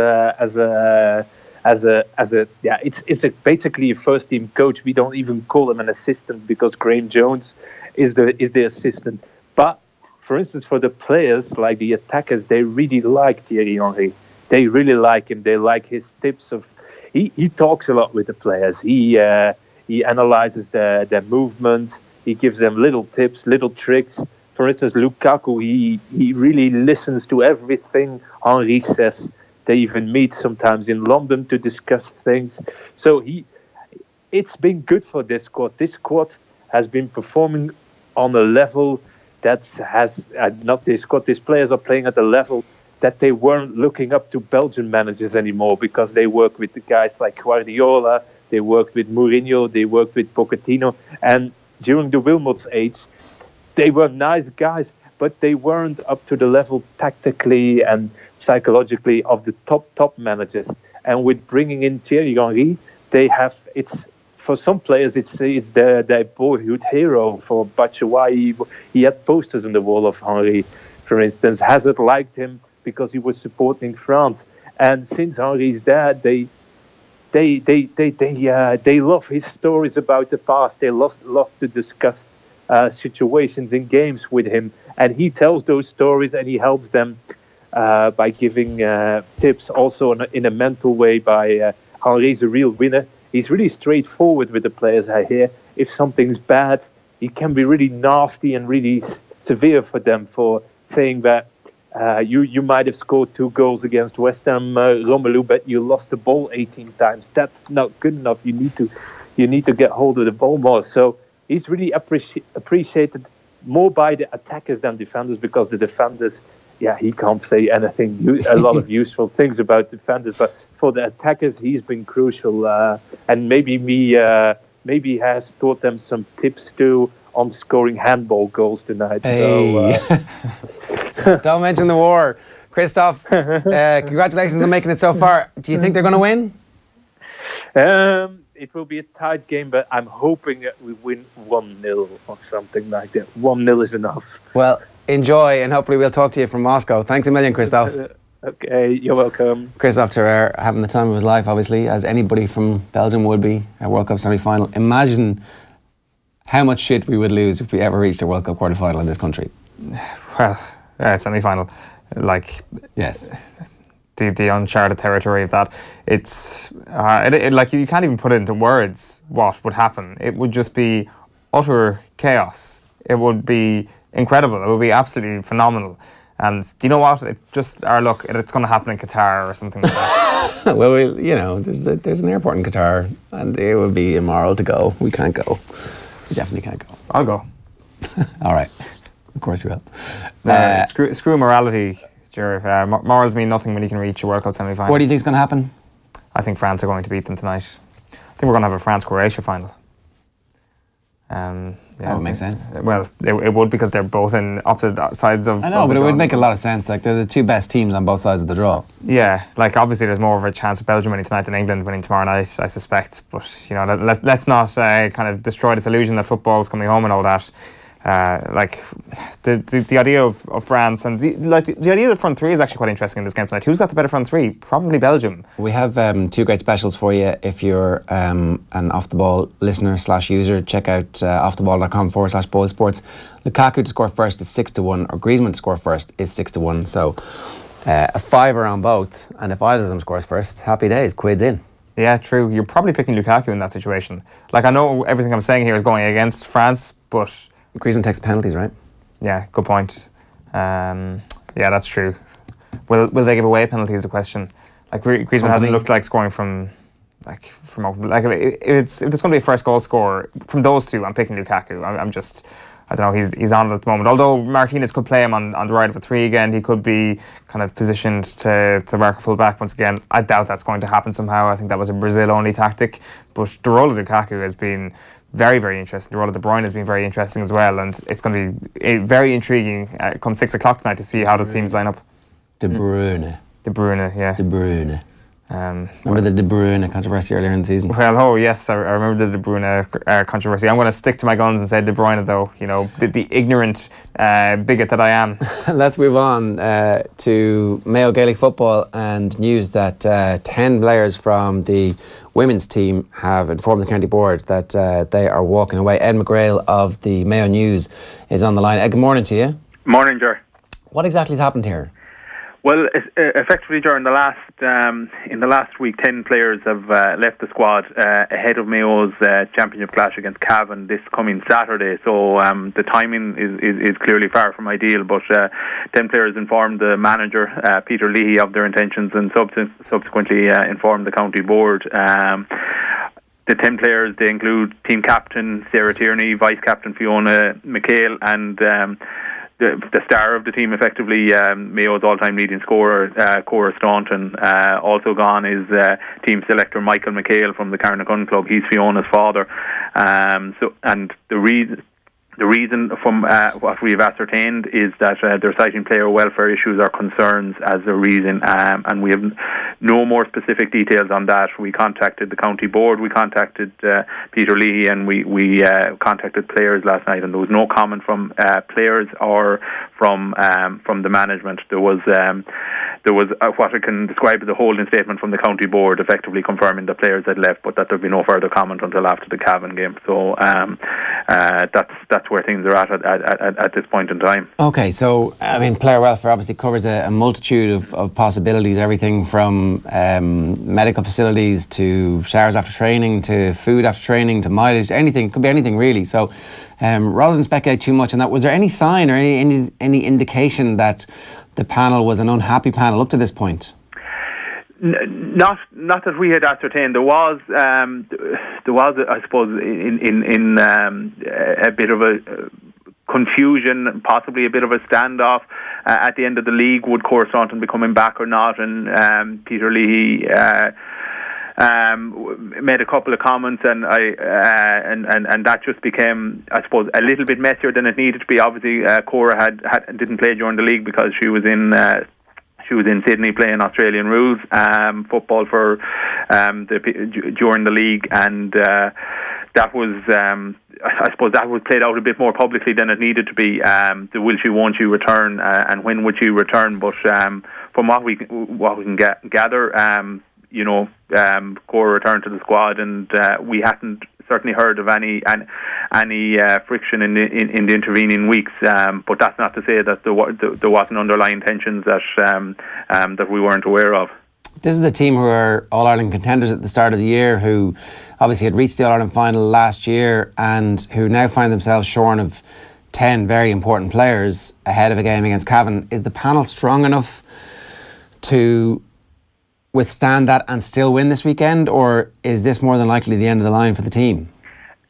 basically a first team coach. We don't even call him an assistant because Graham Jones is the assistant. But for instance, for the players, like the attackers, they really like Thierry Henry. They really like him. They like his tips of. He talks a lot with the players. He analyzes their movement. He gives them little tips, little tricks. For instance, Lukaku, he really listens to everything Henry says. They even meet sometimes in London to discuss things. So it's been good for this squad. This squad has been performing on a level that has not this squad. These players are playing at a level that they weren't looking up to Belgian managers anymore, because they work with the guys like Guardiola, they worked with Mourinho, they worked with Pochettino, and during the Wilmot's age, they were nice guys, but they weren't up to the level tactically and psychologically of the top managers. And with bringing in Thierry Henry, for some players it's their boyhood hero. For Batshuayi, he had posters on the wall of Henry, for instance. Hazard liked him because he was supporting France, and since Henry's there, they love his stories about the past. They love to discuss situations in games with him, and he tells those stories and he helps them by giving tips also in a mental way. Henry's a real winner. He's really straightforward with the players. I hear if something's bad, he can be really nasty and really severe for them, for saying that you might have scored 2 goals against West Ham, Romelu, but you lost the ball 18 times. That's not good enough. You need to get hold of the ball more. So he's really appreciated more by the attackers than defenders, because the defenders, he can't say anything, a lot of useful things about defenders, but for the attackers, he's been crucial. And maybe he has taught them some tips too on scoring handball goals tonight. Hey. So, don't mention the war. Kristof, congratulations on making it so far. Do you think they're going to win? It will be a tight game, but I'm hoping that we win 1-0 or something like that. 1-0 is enough. Well, enjoy, and hopefully we'll talk to you from Moscow. Thanks a million, Kristof. Okay, you're welcome. Kristof Terreur having the time of his life, obviously, as anybody from Belgium would be, a World Cup semi-final. Imagine how much shit we would lose if we ever reached a World Cup quarter-final in this country. Well, semi-final, like... Yes. the uncharted territory of that. It's like you can't even put it into words what would happen. It would just be utter chaos. It would be incredible. It would be absolutely phenomenal. And do you know what? It's just our luck. It's going to happen in Qatar or something like that. Well, there's an airport in Qatar, and it would be immoral to go. We can't go. We definitely can't go. I'll go. All right. Of course you will. Screw morality. Morals mean nothing when you can reach a World Cup semi-final. What do you think is going to happen? I think France are going to beat them tonight. I think we're going to have a France-Croatia final. That would make sense. Well, it would, because they're both in opposite sides of. I know, but it would make a lot of sense. Like, they're the two best teams on both sides of the draw. Yeah, like obviously there's more of a chance of Belgium winning tonight than England winning tomorrow night, I suspect. But let's not kind of destroy this illusion that football's coming home and all that. Like the idea of France and the idea of front three is actually quite interesting in this game tonight. Who's got the better front three? Probably Belgium. We have two great specials for you if you're an Off the Ball listener / user. Check out offtheball.com/boysports. Lukaku to score first is 6-1, or Griezmann to score first is 6-1. So a fiver on both, and if either of them scores first, happy days, quid's in. Yeah, true. You're probably picking Lukaku in that situation. Like, I know everything I'm saying here is going against France, but Griezmann takes penalties, right? Yeah, good point. Yeah, that's true. Will they give away penalties? The question. Like, Griezmann hasn't looked like scoring from open. Like, if there's going to be a first goal scorer from those two, I'm picking Lukaku. I don't know, he's on it at the moment. Although Martinez could play him on the right of a three again, he could be kind of positioned to mark a full back once again. I doubt that's going to happen somehow. I think that was a Brazil-only tactic. But the role of Lukaku has been very, very interesting. The role of De Bruyne has been very interesting as well, and it's going to be very intriguing come 6 o'clock tonight to see how the teams line up. De Bruyne, yeah. De Bruyne. Remember the De Bruyne controversy earlier in the season? Well, yes, I remember the De Bruyne controversy. I'm going to stick to my guns and say De Bruyne, though. You know, the ignorant bigot that I am. Let's move on to Mayo Gaelic football and news that 10 players from the women's team have informed the county board that they are walking away. Ed McGrail of the Mayo News is on the line. Ed, good morning to you. Morning, Ger. What exactly has happened here? Well, effectively, during the last week, 10 players have left the squad ahead of Mayo's championship clash against Cavan this coming Saturday. So the timing is clearly far from ideal. But 10 players informed the manager, Peter Leahy, of their intentions, and subsequently informed the county board. The 10 players, they include team captain Sarah Tierney, vice captain Fiona McHale, and the star of the team, effectively, Mayo's all-time leading scorer, Cora Staunton. Also gone is team selector Michael McHale from the Carnacun Club. He's Fiona's father. And the reason from what we've ascertained is that they're citing player welfare issues or concerns as the reason, and we have no more specific details on that. We contacted the county board, we contacted Peter Leahy, and we contacted players last night, and there was no comment from players or from the management. There was what I can describe as a holding statement from the county board, effectively confirming the players had left, but that there'd be no further comment until after the Cavan game. So that's where things are at this point in time. Okay, so I mean, player welfare obviously covers a multitude of possibilities, everything from medical facilities to showers after training to food after training to mileage, anything. It could be anything really. So rather than speculate too much on that, was there any sign or any indication that the panel was an unhappy panel up to this point? Not that we had ascertained. There was, I suppose, in a bit of a confusion, possibly a bit of a standoff at the end of the league. Would Cora Staunton be coming back or not? And Peter Leahy made a couple of comments, and that just became, I suppose, a little bit messier than it needed to be. Obviously, Cora didn't play during the league because she was in Sydney playing Australian rules football for during the league, and that was, I suppose, that was played out a bit more publicly than it needed to be. The will she, won't she return, and when would she return? But from what we can gather, Cora returned to the squad, and we hadn't certainly heard of any friction in the intervening weeks. But that's not to say that there wasn't underlying tensions that we weren't aware of. This is a team who are All-Ireland contenders at the start of the year, who obviously had reached the All-Ireland final last year and who now find themselves shorn of 10 very important players ahead of a game against Cavan. Is the panel strong enough to withstand that and still win this weekend, or is this more than likely the end of the line for the team?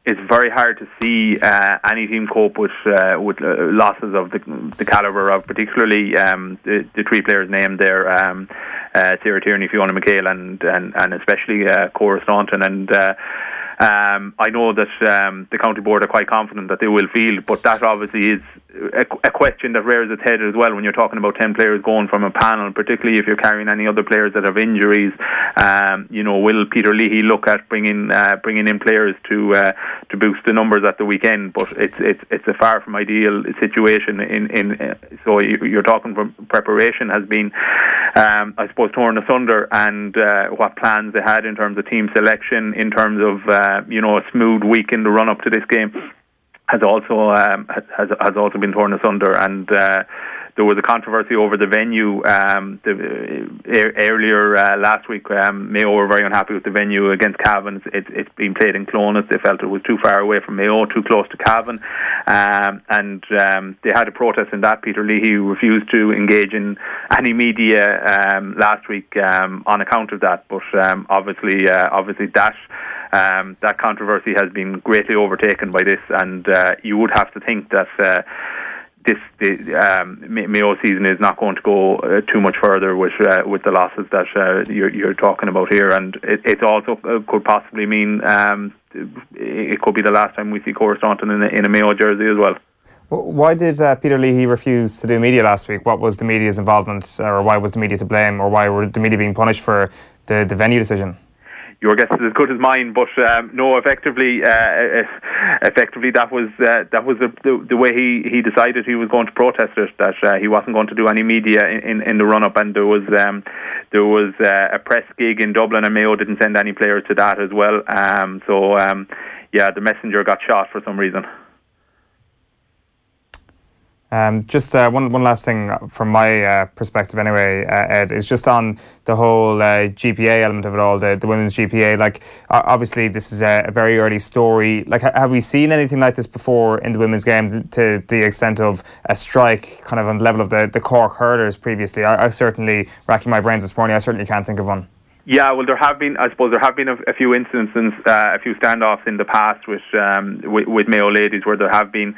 It's very hard to see any team cope with losses of the calibre of particularly the three players named there, Sarah Tierney, Fiona McHale and especially Cora Staunton. And I know that the county board are quite confident that they will field, but that obviously is a question that rears its head as well when you're talking about 10 players going from a panel, particularly if you're carrying any other players that have injuries. Will Peter Leahy look at bringing in players to boost the numbers at the weekend? But it's a far from ideal situation. So you're talking from preparation has been, I suppose, torn asunder, and what plans they had in terms of team selection, in terms of a smooth week in the run up to this game, has also been torn asunder. And there was a controversy over the venue earlier last week. Mayo were very unhappy with the venue against Cavan. It's been played in Clonus. They felt it was too far away from Mayo, too close to Cavan, and they had a protest in that. Peter Leahy refused to engage in any media last week on account of that. But obviously that controversy has been greatly overtaken by this, and you would have to think that Mayo season is not going to go too much further with the losses that you're talking about here, and it also could possibly mean it could be the last time we see Cora Staunton in a Mayo jersey as well. Why did Peter Leahy refuse to do media last week? What was the media's involvement, or why was the media to blame, or why were the media being punished for the venue decision? Your guess is as good as mine, but no. Effectively, that was the way he decided he was going to protest it. That he wasn't going to do any media in the run up, and there was a press gig in Dublin, and Mayo didn't send any players to that as well. The messenger got shot for some reason. Just one last thing from my perspective anyway, Ed, is just on the whole GPA element of it all, the women's GPA. Like, obviously this is a very early story. Like, have we seen anything like this before in the women's game to the extent of a strike kind of on the level of the Cork hurlers previously? I certainly, racking my brains this morning, I certainly can't think of one. Yeah, well, there have been a few instances, a few standoffs in the past with Mayo ladies, where there have been,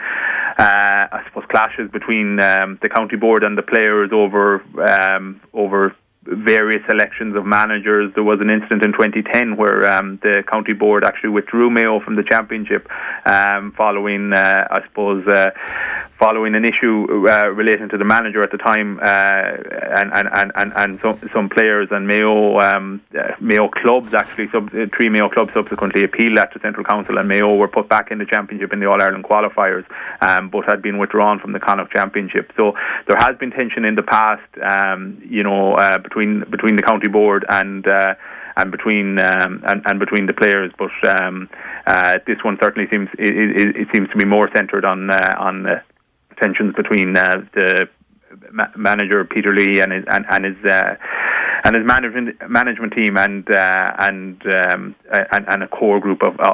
I suppose, clashes between the county board and the players over various selections of managers. There was an incident in 2010 where the county board actually withdrew Mayo from the championship following an issue relating to the manager at the time, and some players and Mayo clubs, actually three Mayo clubs subsequently appealed that to Central Council, and Mayo were put back in the championship in the All-Ireland qualifiers, but had been withdrawn from the Connacht championship. So there has been tension in the past, between the county board and between the players, but this one certainly seems to be more centred on tensions between the manager Peter Lee and his management team and a core group of 10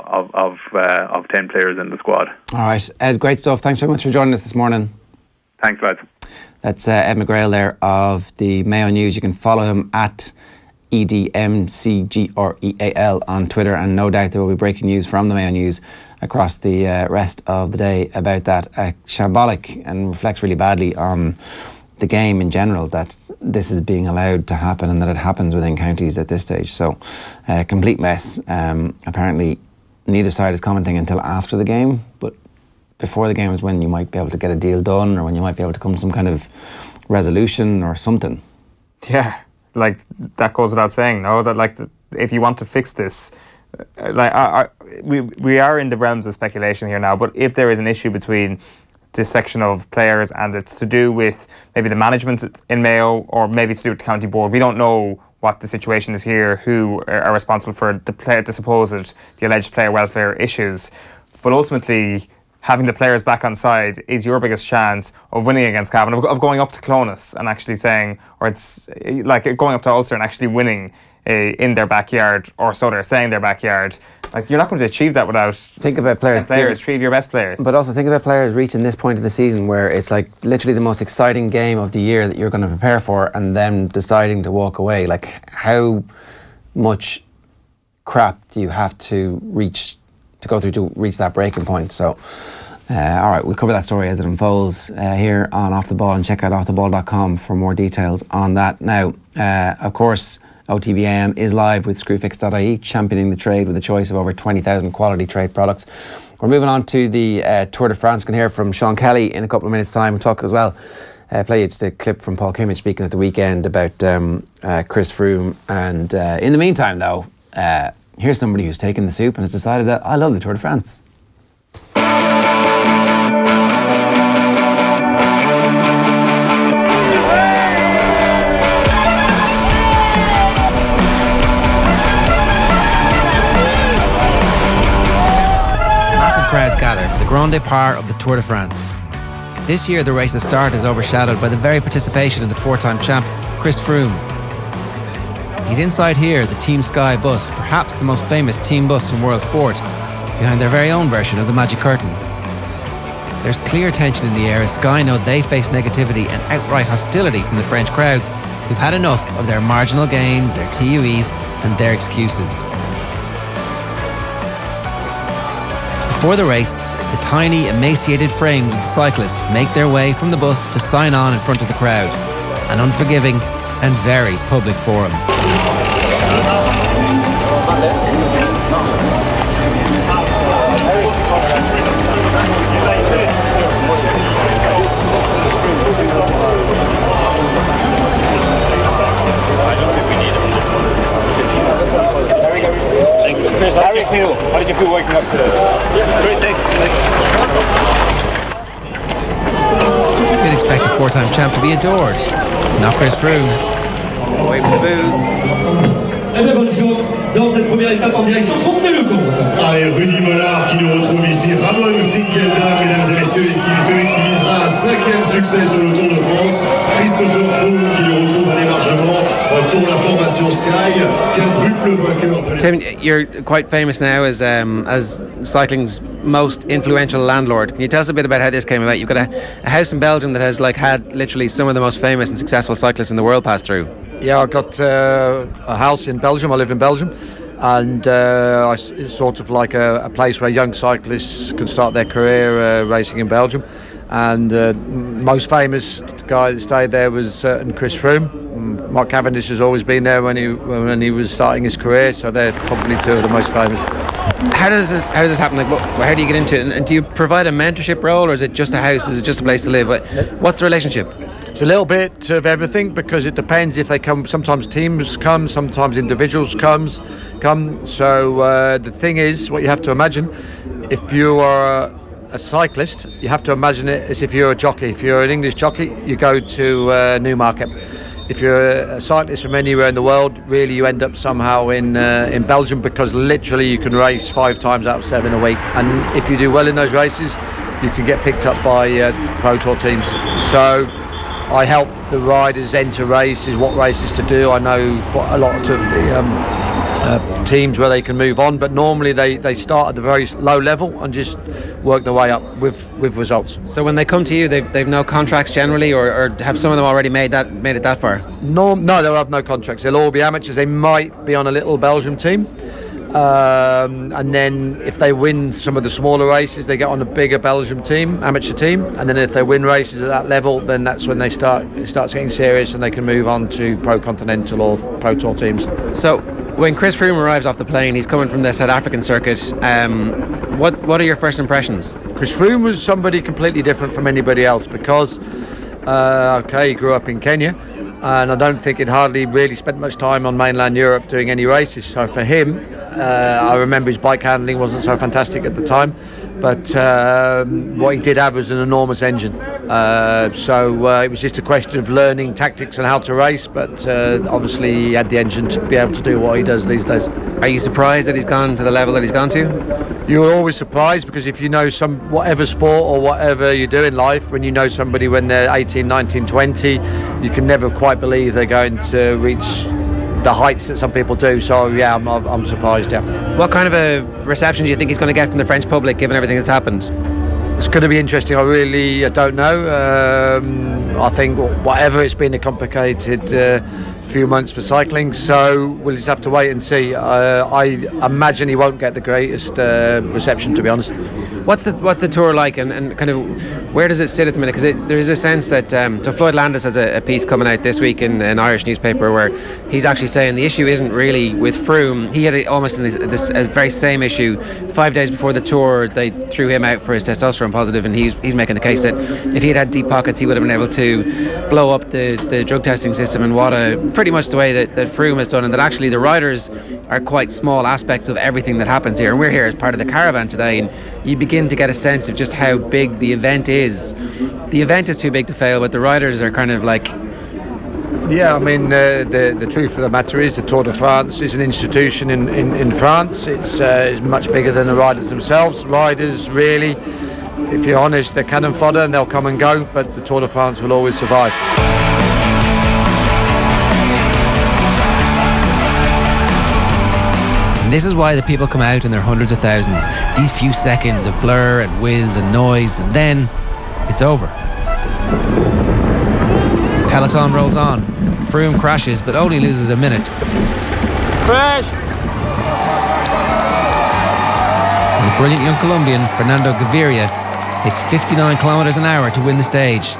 players in the squad. All right, Ed, great stuff. Thanks very much for joining us this morning. Thanks, lads. That's Ed McGrail there of the Mayo News. You can follow him at EDMCGREAL on Twitter, and no doubt there will be breaking news from the Mayo News across the rest of the day about that. Shambolic, and reflects really badly on the game in general that this is being allowed to happen and that it happens within counties at this stage. So, complete mess. Apparently, neither side is commenting until after the game, but before the game is when you might be able to get a deal done, or when you might be able to come to some kind of resolution or something. Yeah, like, that goes without saying, no? That, like, if you want to fix this, we are in the realms of speculation here now, but if there is an issue between this section of players and it's to do with maybe the management in Mayo, or maybe it's to do with the county board, we don't know what the situation is here, who are responsible for the alleged player welfare issues. But ultimately, having the players back on side is your biggest chance of winning against Cavan, of going up to Clonus and actually saying, or it's like going up to Ulster and actually winning in their backyard, or so they're saying their backyard. Like, you're not going to achieve that without think about players, three of your best players. But also think about players reaching this point of the season where it's like literally the most exciting game of the year that you're going to prepare for, and then deciding to walk away. Like, how much crap do you have to go through to reach that breaking point? So all right, we'll cover that story as it unfolds here on Off the Ball, and check out offtheball.com for more details on that. Now, of course, OTB AM is live with Screwfix.ie, championing the trade with a choice of over 20,000 quality trade products. We're moving on to the Tour de France. We're going to hear from Sean Kelly in a couple of minutes' time. We'll talk as well, play you just a clip from Paul Kimmage speaking at the weekend about Chris Froome. And in the meantime, though, here's somebody who's taken the soup and has decided that I love the Tour de France. Crowds gather for the Grand Départ of the Tour de France. This year the race's start is overshadowed by the very participation of the four-time champ Chris Froome. He's inside here, the Team Sky bus, perhaps the most famous team bus in world sport, behind their very own version of the Magic Curtain. There's clear tension in the air as Sky know they face negativity and outright hostility from the French crowds who've had enough of their marginal gains, their TUEs and their excuses. Before the race, the tiny, emaciated frames of the cyclists make their way from the bus to sign on in front of the crowd. An unforgiving and very public forum. How did you feel? How did you feel waking up today? Great, thanks. You'd expect a four-time champ to be adored, not Chris Froome. Wave the booze. Eh bien, bonne chance dans cette première étape en direction de Froome-le-Comte. Allez, Rudy Mollard qui nous retrouve ici. Ramon Singelda, mesdames et messieurs, celui qui visera un 5e succès sur le Tour de France. Kristof Terreur qui le retrouve à l'émargement pour la formation Sky. Quadruple vainqueur. Tim, you're quite famous now as cycling's most influential landlord. Can you tell us a bit about how this came about? You've got a house in Belgium that has had literally some of the most famous and successful cyclists in the world pass through. Yeah, I've got a house in Belgium. I live in Belgium, and it's sort of like a place where young cyclists can start their career racing in Belgium. And most famous guy that stayed there was certain Chris Froome. Mark Cavendish has always been there when he was starting his career, so they're probably two of the most famous. How does this happen? Like, how do you get into it? And do you provide a mentorship role, or is it just a house? Is it just a place to live? What's the relationship? It's a little bit of everything, because it depends if they come. Sometimes teams come, sometimes individuals come. So the thing is, what you have to imagine, if you are a cyclist, you have to imagine it as if you're a jockey. If you're an English jockey, you go to Newmarket. If you're a cyclist from anywhere in the world, really you end up somehow in Belgium, because literally you can race 5 times out of 7 a week, and if you do well in those races, you can get picked up by Pro Tour teams. So I help the riders enter races, what races to do. I know quite a lot of the teams where they can move on, but normally they start at the very low level and just work their way up with results. So when they come to you, they've no contracts generally, or have some of them already made it that far? No, they'll have no contracts. They'll all be amateurs. They might be on a little Belgium team. And then if they win some of the smaller races, they get on a bigger Belgium team, amateur team, and then if they win races at that level, then that's when it starts getting serious, and they can move on to Pro Continental or Pro Tour teams. So when Chris Froome arrives off the plane, he's coming from the South African circuit. What are your first impressions? Chris Froome was somebody completely different from anybody else, because he grew up in Kenya, and I don't think he'd hardly really spent much time on mainland Europe doing any races. So for him, I remember his bike handling wasn't so fantastic at the time, But what he did have was an enormous engine. So it was just a question of learning tactics and how to race, but obviously he had the engine to be able to do what he does these days. Are you surprised that he's gone to the level that he's gone to? You're always surprised, because if you know whatever sport or whatever you do in life, when you know somebody when they're 18, 19, 20, you can never quite believe they're going to reach the heights that some people do. So yeah, I'm surprised. Yeah. What kind of a reception do you think he's going to get from the French public, given everything that's happened? It's going to be interesting. I don't know. I think whatever, it's been a complicated few months for cycling, so we'll just have to wait and see. I imagine he won't get the greatest reception, to be honest. What's the tour like, and kind of where does it sit at the minute? Because there is a sense that so Floyd Landis has a piece coming out this week in an Irish newspaper where he's actually saying the issue isn't really with Froome. He had almost this very same issue 5 days before the tour. They threw him out for his testosterone positive, and he's making the case that if he had deep pockets, he would have been able to blow up the drug testing system in WADA pretty much the way that Froome has done, and that actually the riders are quite small aspects of everything that happens here. And we're here as part of the caravan today, and you begin to get a sense of just how big the event is. The event is too big to fail, but the riders are kind of like... Yeah, I mean, the truth of the matter is the Tour de France is an institution in France. It's much bigger than the riders themselves. Riders, really, if you're honest, they're cannon fodder and they'll come and go, but the Tour de France will always survive. And this is why the people come out in their hundreds of thousands. These few seconds of blur and whiz and noise, and then it's over. The peloton rolls on. Froome crashes, but only loses a minute. Crash! And the brilliant young Colombian, Fernando Gaviria, hits 59 kilometers an hour to win the stage.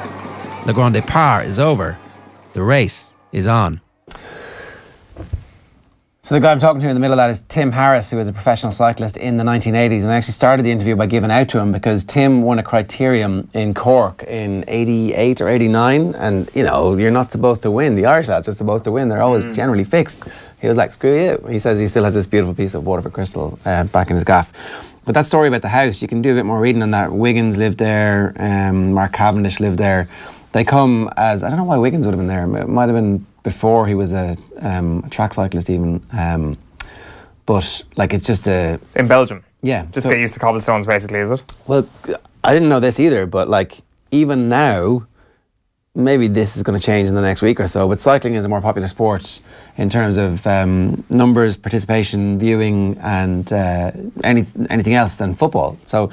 Le Grand Départ is over. The race is on. So the guy I'm talking to in the middle of that is Tim Harris, who was a professional cyclist in the 1980s. And I actually started the interview by giving out to him because Tim won a criterium in Cork in 88 or 89. And, you know, you're not supposed to win. The Irish lads are supposed to win. They're always generally fixed. He was like, screw you. He says he still has this beautiful piece of Waterford crystal back in his gaff. But that story about the house, you can do a bit more reading on that. Wiggins lived there. Mark Cavendish lived there. They come as... I don't know why Wiggins would have been there. It might have been before he was a track cyclist even, but like it's just a... In Belgium? Yeah. Just get used to cobblestones basically, is it? Well, I didn't know this either, but like even now, maybe this is going to change in the next week or so, but cycling is a more popular sport in terms of numbers, participation, viewing and anything else than football. So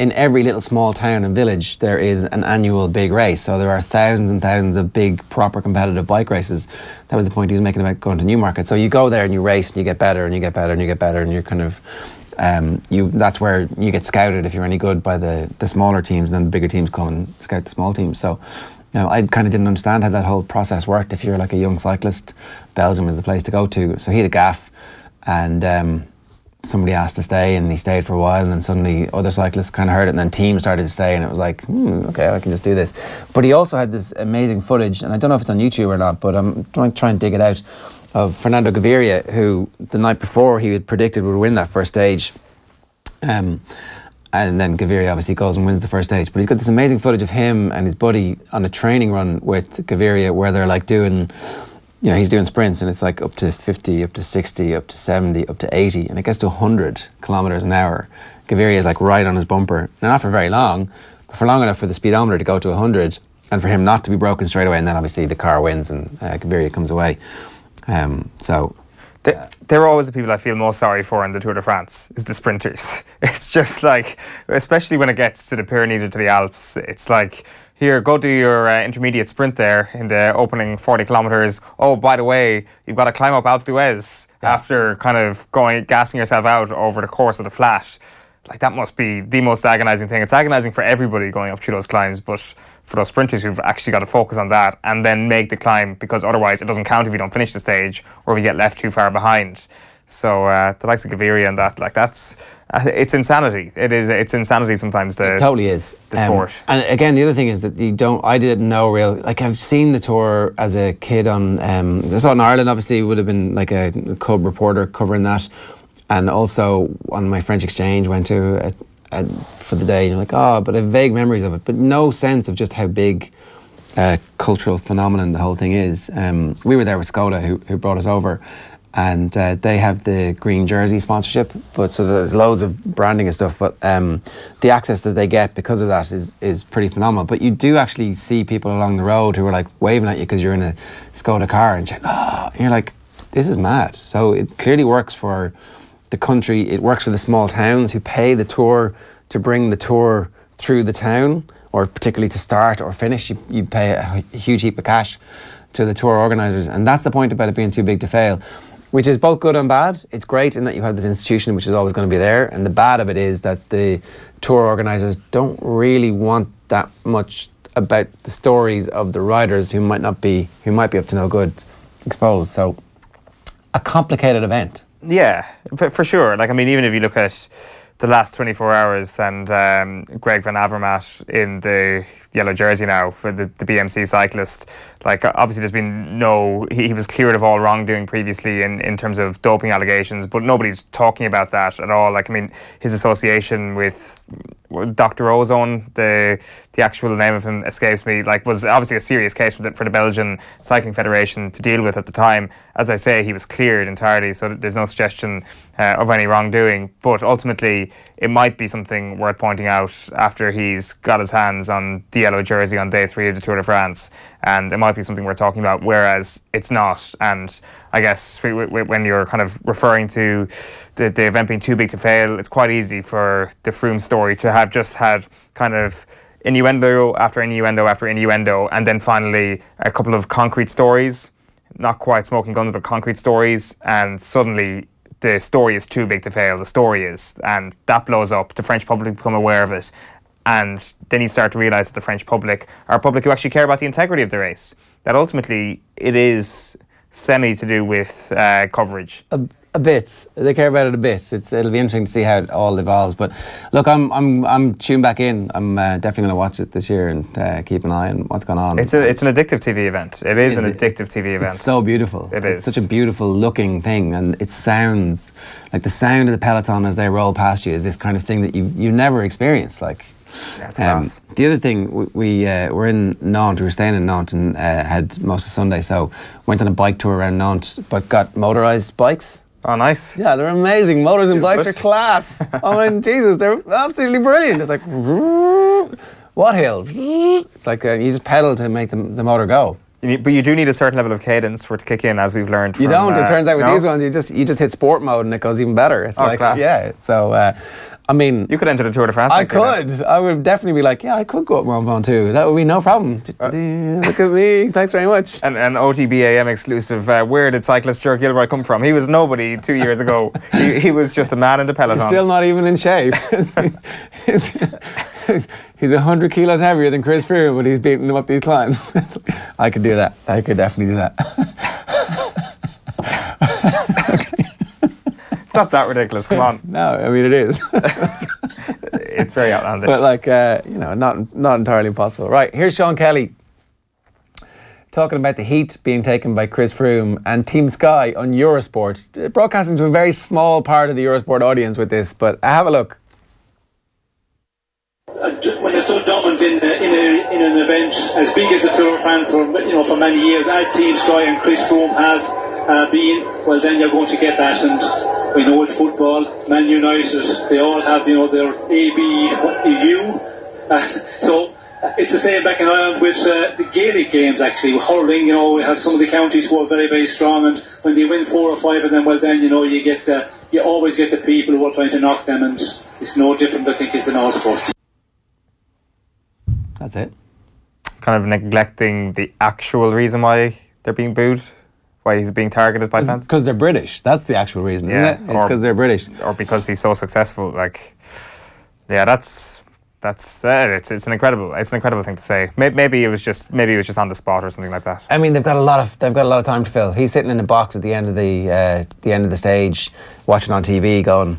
in every little small town and village, there is an annual big race. So there are thousands and thousands of big, proper competitive bike races. That was the point he was making about going to Newmarket. So you go there and you race and you get better and you get better and you get better and you're kind of, that's where you get scouted if you're any good by the smaller teams, and then the bigger teams come and scout the small teams. So now I kind of didn't understand how that whole process worked. If you're like a young cyclist, Belgium is the place to go to. So he had a gaff and somebody asked to stay and he stayed for a while, and then suddenly other cyclists kind of heard it, and then teams started to stay, and it was like, okay, I can just do this. But he also had this amazing footage, and I don't know if it's on YouTube or not, but I'm trying to try and dig it out, of Fernando Gaviria, who the night before he had predicted would win that first stage. And then Gaviria obviously goes and wins the first stage. But he's got this amazing footage of him and his buddy on a training run with Gaviria where they're like doing... You know, he's doing sprints and it's like up to 50, up to 60, up to 70, up to 80, and it gets to 100 kilometers an hour. Gaviria is like right on his bumper. Now, not for very long, but for long enough for the speedometer to go to 100 and for him not to be broken straight away, and then obviously the car wins and Gaviria comes away. They're always the people I feel most sorry for in the Tour de France, is the sprinters. It's just like, especially when it gets to the Pyrenees or to the Alps, it's like, here, go do your intermediate sprint there in the opening 40 kilometres. Oh, by the way, you've got to climb up Alpe d'Huez after kind of gassing yourself out over the course of the flat. Like, that must be the most agonising thing. It's agonising for everybody going up through those climbs, but for those sprinters who've actually got to focus on that and then make the climb, because otherwise it doesn't count if you don't finish the stage or if you get left too far behind. So the likes of Gaviria and that, like, that's... it's insanity. It's insanity sometimes. It totally is. The sport. And again, the other thing is that I didn't know real... Like, I've seen the Tour as a kid on... I saw it in Ireland, obviously, would have been like a cub reporter covering that. And also on my French exchange, went to for the day. You're like, oh, but I have vague memories of it, but no sense of just how big cultural phenomenon the whole thing is. We were there with Skoda, who brought us over, and they have the green jersey sponsorship, but so there's loads of branding and stuff, but the access that they get because of that is pretty phenomenal. But you do actually see people along the road who are like waving at you because you're in a Skoda car and you're like, this is mad. So it clearly works for the country, it works for the small towns who pay the tour to bring the tour through the town, or particularly to start or finish, you pay a huge heap of cash to the tour organisers, and that's the point about it being too big to fail, which is both good and bad. It's great in that you have this institution which is always going to be there, and the bad of it is that the tour organisers don't really want that much about the stories of the riders who might be up to no good exposed. So a complicated event. Yeah, for sure. Like, I mean, even if you look at the last 24 hours and Greg Van Avermaet in the yellow jersey now for the BMC cyclist, like obviously there's been he was cleared of all wrongdoing previously in terms of doping allegations, but nobody's talking about that at all. Like, I mean, his association with Dr. Ozone, the actual name of him escapes me, like was obviously a serious case for the Belgian Cycling Federation to deal with at the time. As I say, he was cleared entirely, so there's no suggestion of any wrongdoing, but ultimately it might be something worth pointing out after he's got his hands on the yellow jersey on day 3 of the Tour de France, and it might be something we're talking about, whereas it's not. And I guess when you're kind of referring to the event being too big to fail, it's quite easy for the Froome story to have just had kind of innuendo after innuendo after innuendo, and then finally a couple of concrete stories, not quite smoking guns, but concrete stories, and suddenly the story is too big to fail. The story is, and that blows up. The French public become aware of it, and then you start to realise that the French public are a public who actually care about the integrity of the race. That ultimately it is semi to do with coverage. A bit. They care about it a bit. It'll be interesting to see how it all evolves. But look, I'm tuned back in. I'm definitely going to watch it this year and keep an eye on what's going on. It's an addictive TV event. It is an addictive TV event. It's so beautiful. It's such a beautiful looking thing, and it sounds like the sound of the peloton as they roll past you is this kind of thing that you never experienced. Like, that's class. The other thing, we were in Nantes. We were staying in Nantes and had most of Sunday, so went on a bike tour around Nantes, but got motorised bikes. Oh, nice. Yeah, they're amazing. Motors and bikes are class. I mean, Jesus, they're absolutely brilliant. It's like, what hill? It's like you just pedal to make the motor go. But you do need a certain level of cadence for it to kick in, as we've learned. You don't. It turns out with these ones, you just hit sport mode and it goes even better. It's like, class. Yeah. So, I mean, you could enter the Tour de France. I could. I would definitely be like, yeah, I could go up Mont Ventoux. That would be no problem. Look at me. Thanks very much. And an OTB AM exclusive. Where did cyclist Ger Gilroy come from? He was nobody 2 years ago. He was just a man in the peloton. He's still not even in shape. He's 100 kilos heavier than Chris Froome, but he's beating him up these climbs. I could do that. I could definitely do that. It's not that ridiculous. Come on. No, I mean it is. It's very outlandish. But like, not entirely impossible. Right, here's Sean Kelly talking about the heat being taken by Chris Froome and Team Sky on Eurosport, broadcasting to a very small part of the Eurosport audience with this. But have a look. When you're so dominant in an event as big as the Tour de France for many years, as Team Sky and Chris Froome have been, well, then you're going to get that. And we know it's football. Man United, they all have their ABU. So it's the same back in Ireland with the Gaelic games. Actually, hurling. We have some of the counties who are very, very strong, and when they win 4 or 5 of them, well, then you always get the people who are trying to knock them, and it's no different, I think, as in all sports. That's it. Kind of neglecting the actual reason why they're being booed, why he's being targeted by fans. Because they're British. That's the actual reason, isn't it? It's because they're British, or because he's so successful. Like, yeah, that's it's an incredible thing to say. Maybe it was just on the spot or something like that. I mean, they've got a lot of time to fill. He's sitting in a box at the end of the stage, watching on TV, going,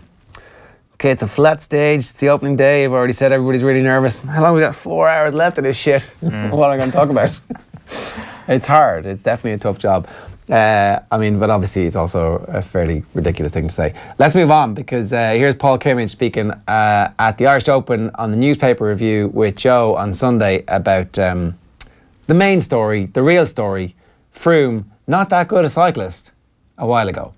okay, it's a flat stage, it's the opening day, I've already said everybody's really nervous. How long we got? 4 hours left of this shit. What am I going to talk about? It's hard. It's definitely a tough job. I mean, but obviously it's also a fairly ridiculous thing to say. Let's move on, because here's Paul Kimmage speaking at the Irish Open on the newspaper review with Joe on Sunday about the main story, the real story. Froome, not that good a cyclist a while ago.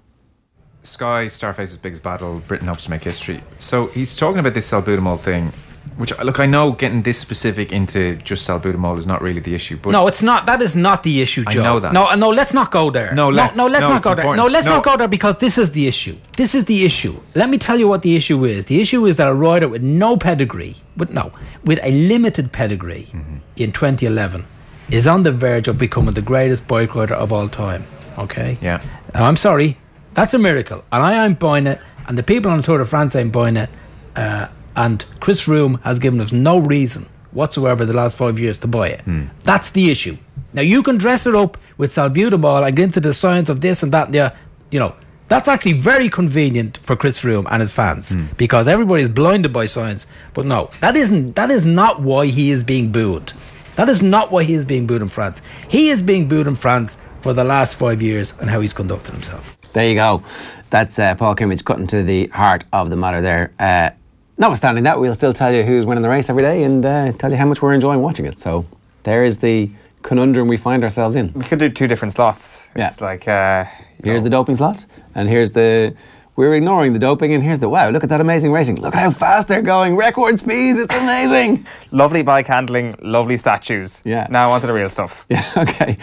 Sky, Starface's biggest battle, Britain hopes to make history. So he's talking about this salbutamol thing, which, look, I know getting this specific into just salbutamol is not really the issue. But no, it's not. That is not the issue, Joe. I know that. No, let's not go there. Let's not go there. No, let's not go there, because this is the issue. This is the issue. Let me tell you what the issue is. The issue is that a rider with no pedigree, with a limited pedigree in 2011 is on the verge of becoming the greatest bike rider of all time. Okay? Yeah. Now, I'm sorry. That's a miracle. And I ain't buying it. And the people on the Tour de France ain't buying it. And Chris Froome has given us no reason whatsoever the last 5 years to buy it. That's the issue. Now, you can dress it up with salbutamol and get into the science of this and that. Yeah, you know, that's actually very convenient for Chris Froome and his fans, because everybody is blinded by science. But no, that is not why he is being booed. That is not why he is being booed in France. He is being booed in France for the last 5 years and how he's conducted himself. There you go. That's Paul Kimmage cutting to the heart of the matter there. Notwithstanding that, we'll still tell you who's winning the race every day and tell you how much we're enjoying watching it. So there is the conundrum we find ourselves in. We could do 2 different slots. It's like... here's the doping slot, and here's the... We're ignoring the doping, and here's the, wow, look at that amazing racing. Look at how fast they're going. Record speeds, it's amazing. Lovely bike handling, lovely statues. Yeah. Now on to the real stuff. Yeah, okay.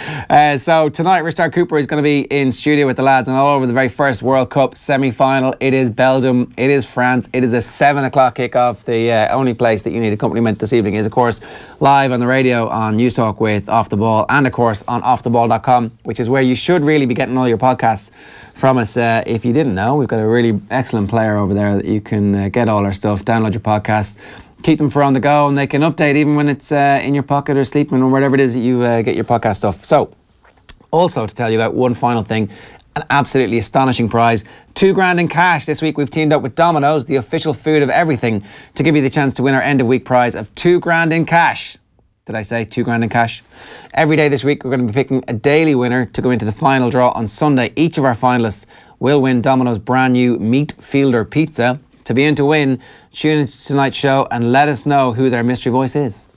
So tonight, Richard Cooper is going to be in studio with the lads and all over the very first World Cup semi-final. It is Belgium, it is France, it is a 7 o'clock kickoff. The only place that you need accompaniment this evening is, of course, live on the radio on News Talk with Off The Ball, and, of course, on offtheball.com, which is where you should really be getting all your podcasts from us. If you didn't know, we've got a really excellent player over there that you can get all our stuff, download your podcasts, keep them for on the go, and they can update even when it's in your pocket or sleeping or whatever it is that you get your podcast stuff. So, also to tell you about one final thing, an absolutely astonishing prize, $2,000 in cash. This week we've teamed up with Domino's, the official food of everything, to give you the chance to win our end of week prize of $2,000 in cash. Did I say $2,000 in cash? Every day this week, we're going to be picking a daily winner to go into the final draw on Sunday. Each of our finalists will win Domino's brand new Meat Fielder Pizza. To be in to win, tune into tonight's show and let us know who their mystery voice is.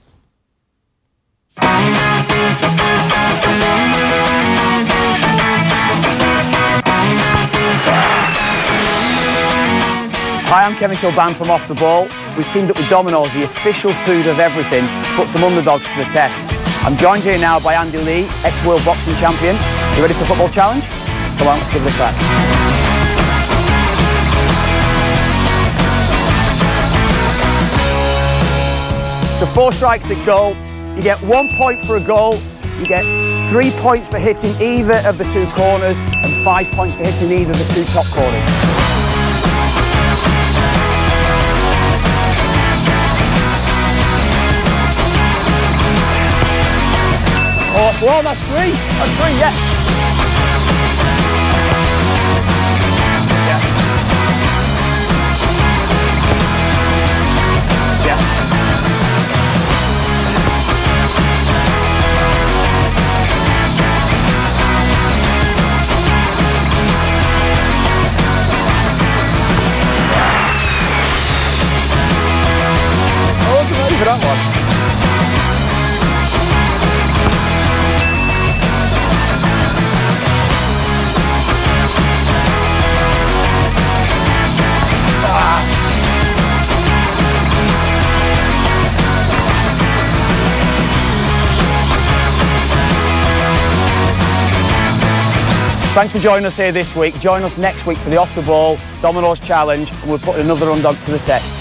Hi, I'm Kevin Kilban from Off The Ball. We've teamed up with Domino's, the official food of everything, to put some underdogs to the test. I'm joined here now by Andy Lee, ex-world boxing champion. You ready for the football challenge? Come on, let's give it a crack. So 4 strikes at goal. You get 1 point for a goal. You get 3 points for hitting either of the 2 corners and 5 points for hitting either of the 2 top corners. Oh, that's 3. That's 3, yeah. Yeah. Yeah. I wasn't ready for that one. Thanks for joining us here this week. Join us next week for the Off The Ball Domino's Challenge, and we'll put another underdog to the test.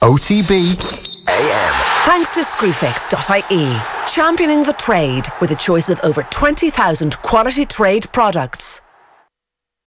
OTB AM. Thanks to Screwfix.ie, championing the trade with a choice of over 20,000 quality trade products.